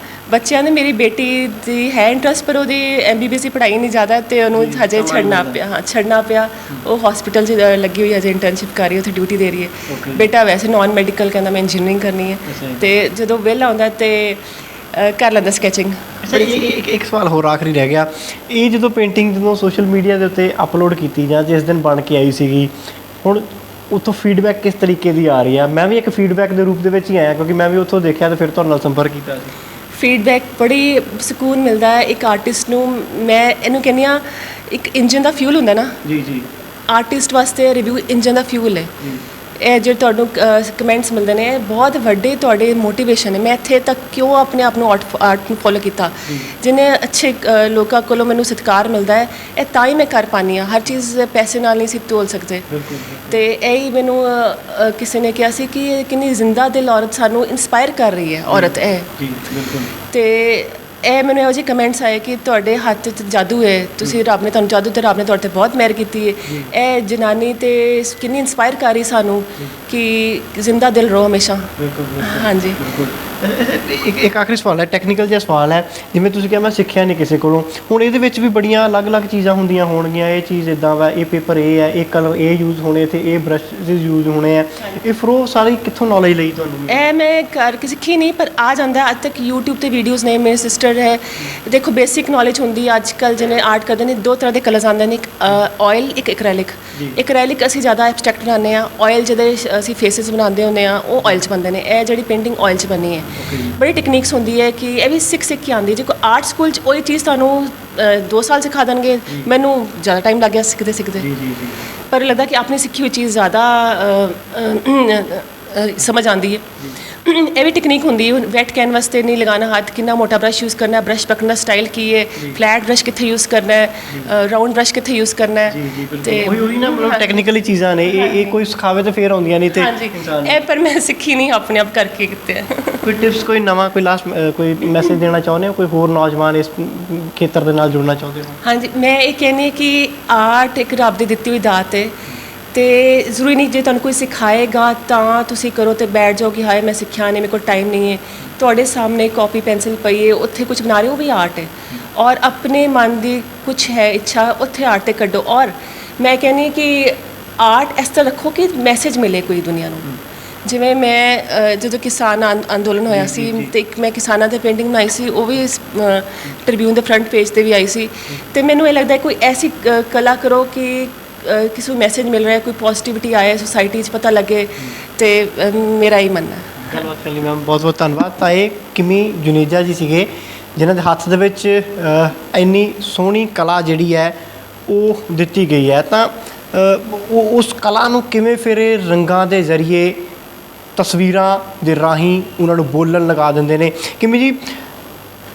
ਬੱਚਿਆਂ ਨੇ, ਮੇਰੀ ਬੇਟੀ ਦੀ ਹੈ ਇੰਟਰਸਟ, ਪਰ ਉਹਦੀ MBBS ਦੀ ਪੜ੍ਹਾਈ ਨਹੀਂ ਜ਼ਿਆਦਾ ਤੇ ਉਹਨੂੰ ਹਜੇ ਛੱਡਣਾ ਪਿਆ। ਉਹ ਹਸਪੀਟਲ 'ਚ ਲੱਗੀ ਹੋਈ ਹਜੇ, ਇੰਟਰਨਸ਼ਿਪ ਕਰ ਰਹੀ, ਉੱਥੇ ਡਿਊਟੀ ਦੇ ਰਹੀ ਹੈ। ਬੇਟਾ ਵੈਸੇ ਨੋਨ ਮੈਡੀਕਲ ਕਹਿੰਦਾ ਮੈਂ ਇੰਜੀਨੀਅਰਿੰਗ ਕਰਨੀ ਹੈ। ਤੇ ਜਦੋਂ ਵਿਹਲਾ ਆਉਂਦਾ ਤੇ ਕਰ ਲੈਂਦਾ ਸਕੈਚਿੰਗ। ਅੱਛਾ, ਇੱਕ ਸਵਾਲ ਹੋਰ ਆਖਰੀ ਰਹਿ ਗਿਆ। ਇਹ ਜਦੋਂ ਪੇਂਟਿੰਗ ਸੋਸ਼ਲ ਮੀਡੀਆ ਦੇ ਉੱਤੇ ਅਪਲੋਡ ਕੀਤੀ ਜਾਂ ਜਿਸ ਦਿਨ ਬਣ ਕੇ ਆਈ ਸੀਗੀ, ਹੁਣ ਉੱਥੋਂ ਫੀਡਬੈਕ ਕਿਸ ਤਰੀਕੇ ਦੀ ਆ ਰਹੀ ਆ? ਮੈਂ ਵੀ ਇੱਕ ਫੀਡਬੈਕ ਦੇ ਰੂਪ ਦੇ ਵਿੱਚ ਹੀ ਆਇਆ, ਕਿਉਂਕਿ ਮੈਂ ਵੀ ਉੱਥੋਂ ਦੇਖਿਆ ਤੇ ਫਿਰ ਤੁਹਾਡੇ ਨਾਲ ਸੰਪਰਕ ਕੀਤਾ ਸੀ। ਫੀਡਬੈਕ ਬੜੀ ਸਕੂਨ ਮਿਲਦਾ ਹੈ ਇੱਕ ਆਰਟਿਸਟ ਨੂੰ। ਮੈਂ ਇਹਨੂੰ ਕਹਿੰਦੀ ਹਾਂ, ਇੱਕ ਇੰਜਨ ਦਾ ਫਿਊਲ ਹੁੰਦਾ ਨਾ, ਜੀ ਆਰਟਿਸਟ ਵਾਸਤੇ ਰਿਵਿਊ ਇੰਜਨ ਦਾ ਫਿਊਲ ਹੈ। ਇਹ ਜਿਹੜੇ ਤੁਹਾਨੂੰ ਕਮੈਂਟਸ ਮਿਲਦੇ ਨੇ, ਇਹ ਬਹੁਤ ਵੱਡੇ ਤੁਹਾਡੇ ਮੋਟੀਵੇਸ਼ਨ ਹੈ। ਮੈਂ ਇੱਥੇ ਤੱਕ ਕਿਉਂ ਆਪਣੇ ਆਪ ਨੂੰ ਆਰਟ ਨੂੰ ਫੋਲੋ ਕੀਤਾ, ਜਿੰਨੇ ਅੱਛੇ ਲੋਕਾਂ ਕੋਲੋਂ ਮੈਨੂੰ ਸਤਿਕਾਰ ਮਿਲਦਾ ਹੈ, ਇਹ ਤਾਂ ਹੀ ਮੈਂ ਕਰ ਪਾਉਂਦੀ ਹਾਂ। ਹਰ ਚੀਜ਼ ਪੈਸੇ ਨਾਲ ਨਹੀਂ ਸੀ ਤੋਲ ਸਕਦੇ। ਤੇ ਇਹ ਹੀ ਮੈਨੂੰ ਕਿਸੇ ਨੇ ਕਿਹਾ ਸੀ ਕਿ ਇਹ ਕਿੰਨੀ ਜ਼ਿੰਦਾ ਦਿਲ ਔਰਤ ਸਾਨੂੰ ਇਨਸਪਾਇਰ ਕਰ ਰਹੀ ਹੈ, ਔਰਤ ਇਹ। ਤੇ ਇਹ ਮੈਨੂੰ ਇਹੋ ਜਿਹੇ ਕਮੈਂਟਸ ਆਏ ਕਿ ਤੁਹਾਡੇ ਹੱਥ 'ਚ ਜਾਦੂ ਹੈ, ਤੁਸੀਂ ਰੱਬ ਨੇ ਤੁਹਾਨੂੰ ਜਾਦੂ, ਤੇ ਰੱਬ ਨੇ ਤੁਹਾਡੇ 'ਤੇ ਬਹੁਤ ਮਿਹਰ ਕੀਤੀ ਹੈ। ਇਹ ਜਨਾਨੀ ਤੇ ਕਿੰਨੀ ਇਨਸਪਾਇਰ ਕਰ ਰਹੀ ਸਾਨੂੰ ਕਿ ਜ਼ਿੰਦਾ ਦਿਲ ਰਹੋ ਹਮੇਸ਼ਾ। ਹਾਂਜੀ। ਇੱਕ ਆਖਰੀ ਸਵਾਲ ਹੈ, ਟੈਕਨੀਕਲ ਜਿਹਾ ਸਵਾਲ ਹੈ। ਜਿਵੇਂ ਤੁਸੀਂ ਕਿਹਾ ਮੈਂ ਸਿੱਖਿਆ ਨਹੀਂ ਕਿਸੇ ਕੋਲੋਂ, ਹੁਣ ਇਹਦੇ ਵਿੱਚ ਵੀ ਬੜੀਆਂ ਅਲੱਗ-ਅਲੱਗ ਚੀਜ਼ਾਂ ਹੁੰਦੀਆਂ ਹੋਣਗੀਆਂ। ਇਹ ਚੀਜ਼ ਇੱਦਾਂ ਵਾ, ਇਹ ਪੇਪਰ ਇਹ ਹੈ, ਇਹ ਕਲਰ ਇਹ ਯੂਜ਼ ਹੋਣੇ, ਤੇ ਇਹ ਬ੍ਰਸ਼ ਯੂਜ਼ ਹੋਣੇ ਆ। ਇਹ ਫਿਰ ਉਹ ਸਾਰੀ ਕਿੱਥੋਂ ਨੌਲੇਜ ਲਈ ਤੁਹਾਨੂੰ? ਇਹ ਮੈਂ ਕਰਕੇ ਸਿੱਖੀ ਨਹੀਂ, ਪਰ ਆ ਜਾਂਦਾ ਅੱਜ ਤੱਕ। YouTube ਤੇ ਵੀਡੀਓਜ਼ ਨੇ, ਮੇਰੇ ਸਿਸਟਰ ਹੈ, ਦੇਖੋ ਬੇਸਿਕ ਨੌਲੇਜ ਹੁੰਦੀ ਹੈ। ਅੱਜ ਕੱਲ੍ਹ ਜਿਵੇਂ ਆਰਟ ਕਰਦੇ ਨੇ, ਦੋ ਤਰ੍ਹਾਂ ਦੇ ਕਲਰਸ ਆਉਂਦੇ ਨੇ, ਇੱਕ ਆਇਲ, ਇੱਕ ਐਕ੍ਰੈਲਿਕ। ਐਕ੍ਰੈਲਿਕ ਅਸੀਂ ਜ਼ਿਆਦਾ ਐਬਸਟਰੈਕਟ ਬਣਾਉਂਦੇ ਹਾਂ, ਆਇਲ ਜਿਹਦੇ ਅਸੀਂ ਫੇਸਿਸ ਬਣਾਉਂਦੇ ਹੁੰਦੇ ਹਾਂ, ਉਹ ਆਇਲ 'ਚ ਬਣਦੇ ਨੇ। ਇਹ ਜਿਹੜੀ ਪੇਂਟਿੰਗ ਆਇਲ 'ਚ ਬਣੀ ਹੈ, ਬੜੀ ਟੈਕਨੀਕਸ ਹੁੰਦੀ ਹੈ ਕਿ ਇਹ ਵੀ ਸਿੱਖ ਕੇ ਆਉਂਦੀ। ਜੇ ਕੋਈ ਆਰਟ ਸਕੂਲ 'ਚ ਉਹੀ ਚੀਜ਼ ਤੁਹਾਨੂੰ 2 ਸਾਲ ਸਿਖਾ ਦੇਣਗੇ, ਮੈਨੂੰ ਜ਼ਿਆਦਾ ਟਾਈਮ ਲੱਗ ਗਿਆ ਸਿੱਖਦੇ। ਪਰ ਲੱਗਦਾ ਕਿ ਆਪਣੀ ਸਿੱਖੀ ਹੋਈ ਚੀਜ਼ ਜ਼ਿਆਦਾ ਸਮਝ ਆਉਂਦੀ ਹੈ। ਇਹ ਵੀ ਟੈਕਨੀਕ ਹੁੰਦੀ ਹੈ। ਵੈਟ ਕੈਨਵਸ 'ਤੇ ਨਹੀਂ ਲਗਾਉਣਾ ਹੱਥ, ਕਿੰਨਾ ਮੋਟਾ ਬਰਸ਼ ਯੂਜ਼ ਕਰਨਾ, ਬਰਸ਼ ਪਕੜਨ ਦਾ ਸਟਾਈਲ ਕੀ ਹੈ, ਫਲੈਟ ਬਰਸ਼ ਕਿੱਥੇ ਯੂਜ਼ ਕਰਨਾ ਹੈ, ਰਾਊਂਡ ਬਰਸ਼ ਕਿੱਥੇ ਯੂਜ਼ ਕਰਨਾ ਹੈ। ਤੇ ਉਹੀ ਨਾ, ਮਤਲਬ ਟੈਕਨੀਕਲੀ ਚੀਜ਼ਾਂ ਨੇ। ਇਹ ਕੋਈ ਸਿਖਾਵੇ ਤੇ ਫੇਰ ਆਉਂਦੀਆਂ ਨਹੀਂ। ਤੇ ਇਹ ਪਰ ਮੈਂ ਸਿੱਖੀ ਨਹੀਂ, ਆਪਣੇ ਆਪ ਕਰਕੇ ਕੀਤੇ। ਕੋਈ ਟਿਪਸ, ਕੋਈ ਨਵਾਂ, ਕੋਈ ਲਾਸਟ ਕੋਈ ਮੈਸੇਜ ਦੇਣਾ ਚਾਹੁੰਦੇ ਹੋ? ਕੋਈ ਹੋਰ ਨੌਜਵਾਨ ਇਸ ਖੇਤਰ ਦੇ ਨਾਲ ਜੁੜਨਾ ਚਾਹੁੰਦੇ ਹੋ? ਹਾਂਜੀ, ਮੈਂ ਇਹ ਕਹਿੰਦੀ ਕਿ ਆਰਟ ਇੱਕ ਰੱਬ ਦੀ ਦਿੱਤੀ ਹੋਈ ਦਾਤ ਹੈ। ਤੇ ਜ਼ਰੂਰੀ ਨਹੀਂ ਜੇ ਤੁਹਾਨੂੰ ਕੋਈ ਸਿਖਾਏਗਾ ਤਾਂ ਤੁਸੀਂ ਕਰੋ ਤੇ ਬੈਠ ਜਾਓ ਕਿ ਹਾਏ ਮੈਂ ਸਿੱਖਿਆ ਨਹੀਂ, ਮੇਰੇ ਕੋਲ ਟਾਈਮ ਨਹੀਂ ਹੈ। ਤੁਹਾਡੇ ਸਾਹਮਣੇ ਕਾਪੀ ਪੈਨਸਿਲ ਪਈ ਹੈ, ਉੱਥੇ ਕੁਝ ਬਣਾ ਰਹੇ ਹੋ, ਉਹ ਵੀ ਆਰਟ ਹੈ। ਔਰ ਆਪਣੇ ਮਨ ਦੀ ਕੁਝ ਹੈ ਇੱਛਾ, ਉੱਥੇ ਆਰਟ 'ਤੇ ਕੱਢੋ। ਔਰ ਮੈਂ ਕਹਿੰਦੀ ਕਿ ਆਰਟ ਇਸ ਤਰ੍ਹਾਂ ਰੱਖੋ ਕਿ ਮੈਸੇਜ ਮਿਲੇ ਕੋਈ ਦੁਨੀਆ ਨੂੰ। ਜਿਵੇਂ ਮੈਂ ਜਦੋਂ ਕਿਸਾਨ ਅੰਦੋਲਨ ਹੋਇਆ ਸੀ, ਤੇ ਇੱਕ ਮੈਂ ਕਿਸਾਨਾਂ 'ਤੇ ਪੇਂਟਿੰਗ ਬਣਾਈ ਸੀ, ਉਹ ਵੀ ਟ੍ਰਿਬਿਊਨ ਦੇ ਫਰੰਟ ਪੇਜ 'ਤੇ ਵੀ ਆਈ ਸੀ। ਤੇ ਮੈਨੂੰ ਇਹ ਲੱਗਦਾ ਕੋਈ ਐਸੀ ਕਲਾ ਕਰੋ ਕਿ ਕਿਸੇ ਨੂੰ ਮੈਸੇਜ ਮਿਲ ਰਿਹਾ, ਕੋਈ ਪੋਜ਼ਿਟਿਵਿਟੀ ਆਏ ਸੋਸਾਇਟੀ 'ਚ, ਪਤਾ ਲੱਗੇ। ਤੇ ਮੇਰਾ ਹੀ ਮੰਨਣਾ ਹੈ। ਗੱਲਬਾਤ ਕਰਨ ਲਈ ਮੈਮ ਬਹੁਤ ਬਹੁਤ ਧੰਨਵਾਦ। ਤਾਂ ਇਹ ਕਿਮੀ ਜੁਨੇਜਾ ਜੀ ਸੀਗੇ, ਜਿਨ੍ਹਾਂ ਦੇ ਹੱਥ ਦੇ ਵਿੱਚ ਇੰਨੀ ਸੋਹਣੀ ਕਲਾ ਜਿਹੜੀ ਹੈ ਉਹ ਦਿੱਤੀ ਗਈ ਹੈ। ਤਾਂ ਉਸ ਕਲਾ ਨੂੰ ਕਿਵੇਂ ਫਿਰ ਇਹ ਰੰਗਾਂ ਦੇ ਜ਼ਰੀਏ, ਤਸਵੀਰਾਂ ਦੇ ਰਾਹੀਂ ਉਹਨਾਂ ਨੂੰ ਬੋਲਣ ਲਗਾ ਦਿੰਦੇ ਨੇ। ਕਿਮੀ ਜੀ,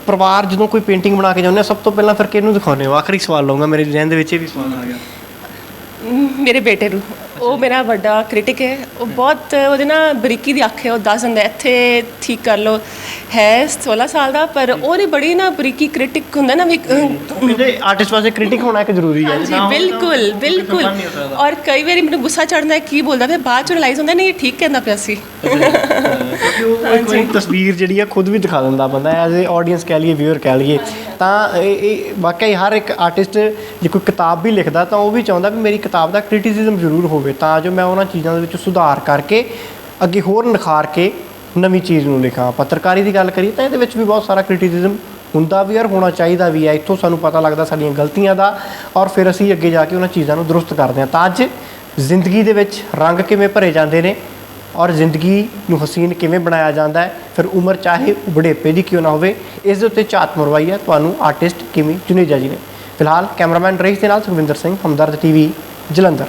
ਪਰਿਵਾਰ ਜਦੋਂ ਕੋਈ ਪੇਂਟਿੰਗ ਬਣਾ ਕੇ ਜਾਂਦੇ, ਸਭ ਤੋਂ ਪਹਿਲਾਂ ਫਿਰ ਕਿਹਨੂੰ ਦਿਖਾਉਂਦੇ ਹੋ? ਆਖਰੀ ਸਵਾਲ ਲਊਂਗਾ, ਮੇਰੇ ਜ਼ਿਹਨ ਦੇ ਵਿੱਚ ਇਹ ਵੀ ਸਵਾਲ ਆ ਗਿਆ। ਮੇਰੇ ਬੇਟੇ ਨੂੰ, ਉਹ ਮੇਰਾ ਵੱਡਾ ਕ੍ਰਿਟਿਕ ਹੈ। ਉਹ ਬਹੁਤ, ਉਹਦੇ ਨਾਲ ਬਰੀਕੀ ਦੀ ਅੱਖ ਹੈ। ਉਹ ਦੱਸ ਦਿੰਦਾ ਇੱਥੇ ਠੀਕ ਕਰ ਲਓ। ਹੈ 16 ਸਾਲ ਦਾ, ਪਰ ਉਹਦੀ ਬੜੀ ਨਾ ਬਰੀਕੀ, ਕ੍ਰਿਟਿਕ ਹੁੰਦਾ ਨਾ ਵੀ। ਕਹਿੰਦੇ ਆਰਟਿਸਟ ਵਾਸਤੇ ਕ੍ਰਿਟਿਕ ਹੋਣਾ ਇੱਕ ਜ਼ਰੂਰੀ ਹੈ। ਜੀ ਬਿਲਕੁਲ ਬਿਲਕੁਲ। ਔਰ ਕਈ ਵਾਰੀ ਮੈਨੂੰ ਗੁੱਸਾ ਚੜ੍ਹਦਾ, ਕੀ ਬੋਲਦਾ, ਫਿਰ ਬਾਅਦ 'ਚ ਰਿਲਾਈਜ਼ ਹੁੰਦਾ ਨਹੀਂ ਇਹ ਠੀਕ ਕਹਿੰਦਾ ਪਿਆ ਸੀ। ਕੋਈ ਤਸਵੀਰ ਜਿਹੜੀ ਆ ਖੁਦ ਵੀ ਦਿਖਾ ਦਿੰਦਾ ਬੰਦਾ, ਐਜ਼ ਏ ਆਡੀਅנס ਕਹਿ ਲਈਏ, ਵਿਊਅਰ ਕਹਿ ਲਈਏ। ਤਾਂ ਇਹ ਵਾਕਈ ਹਰ ਇੱਕ ਆਰਟਿਸਟ ਜੇ ਕੋਈ ਕਿਤਾਬ ਵੀ ਲਿਖਦਾ ਤਾਂ ਉਹ ਵੀ ਚਾਹੁੰਦਾ ਵੀ ਮੇਰੀ ਕਿਤਾਬ ਦਾ ਕ੍ਰਿਟਿਸਿਜ਼ਮ ਜ਼ਰੂਰ ਹੋਵੇ, ਤਾਂ ਜੋ ਮੈਂ ਉਹਨਾਂ ਚੀਜ਼ਾਂ ਦੇ ਵਿੱਚ ਸੁਧਾਰ ਕਰਕੇ ਅੱਗੇ ਹੋਰ ਨਿਖਾਰ ਕੇ ਨਵੀਂ ਚੀਜ਼ ਨੂੰ ਲਿਖਾਂ। ਪੱਤਰਕਾਰੀ ਦੀ ਗੱਲ ਕਰੀਏ ਤਾਂ ਇਹਦੇ ਵਿੱਚ ਵੀ ਬਹੁਤ ਸਾਰਾ ਕ੍ਰਿਟਿਸਿਜ਼ਮ ਹੁੰਦਾ ਵੀ, ਔਰ ਹੋਣਾ ਚਾਹੀਦਾ ਵੀ ਹੈ। ਇੱਥੋਂ ਸਾਨੂੰ ਪਤਾ ਲੱਗਦਾ ਸਾਡੀਆਂ ਗਲਤੀਆਂ ਦਾ, ਔਰ ਫਿਰ ਅਸੀਂ ਅੱਗੇ ਜਾ ਕੇ ਉਹਨਾਂ ਚੀਜ਼ਾਂ ਨੂੰ ਦਰੁਸਤ ਕਰਦੇ ਹਾਂ। ਤਾਂ ਅੱਜ ਜ਼ਿੰਦਗੀ ਦੇ ਵਿੱਚ ਰੰਗ ਕਿਵੇਂ ਭਰੇ ਜਾਂਦੇ ਨੇ, ਔਰ ਜ਼ਿੰਦਗੀ ਨੂੰ ਹਸੀਨ ਕਿਵੇਂ ਬਣਾਇਆ ਜਾਂਦਾ ਹੈ, ਫਿਰ ਉਮਰ ਚਾਹੇ ਬੁਢੇਪੇ ਦੀ ਕਿਉਂ ਨਾ ਹੋਵੇ, ਇਸ ਦੇ ਉੱਤੇ ਝਾਤ ਮਰਵਾਈ ਹੈ ਤੁਹਾਨੂੰ ਆਰਟਿਸਟ ਕਿਮੀ ਜੁਨੇਜਾ ਜੀ ਨੇ। ਫਿਲਹਾਲ ਕੈਮਰਾਮੈਨ ਰਈਸ ਦੇ ਨਾਲ ਸੁਖਵਿੰਦਰ ਸਿੰਘ, ਹਮਦਰਦ TV, ਜਲੰਧਰ।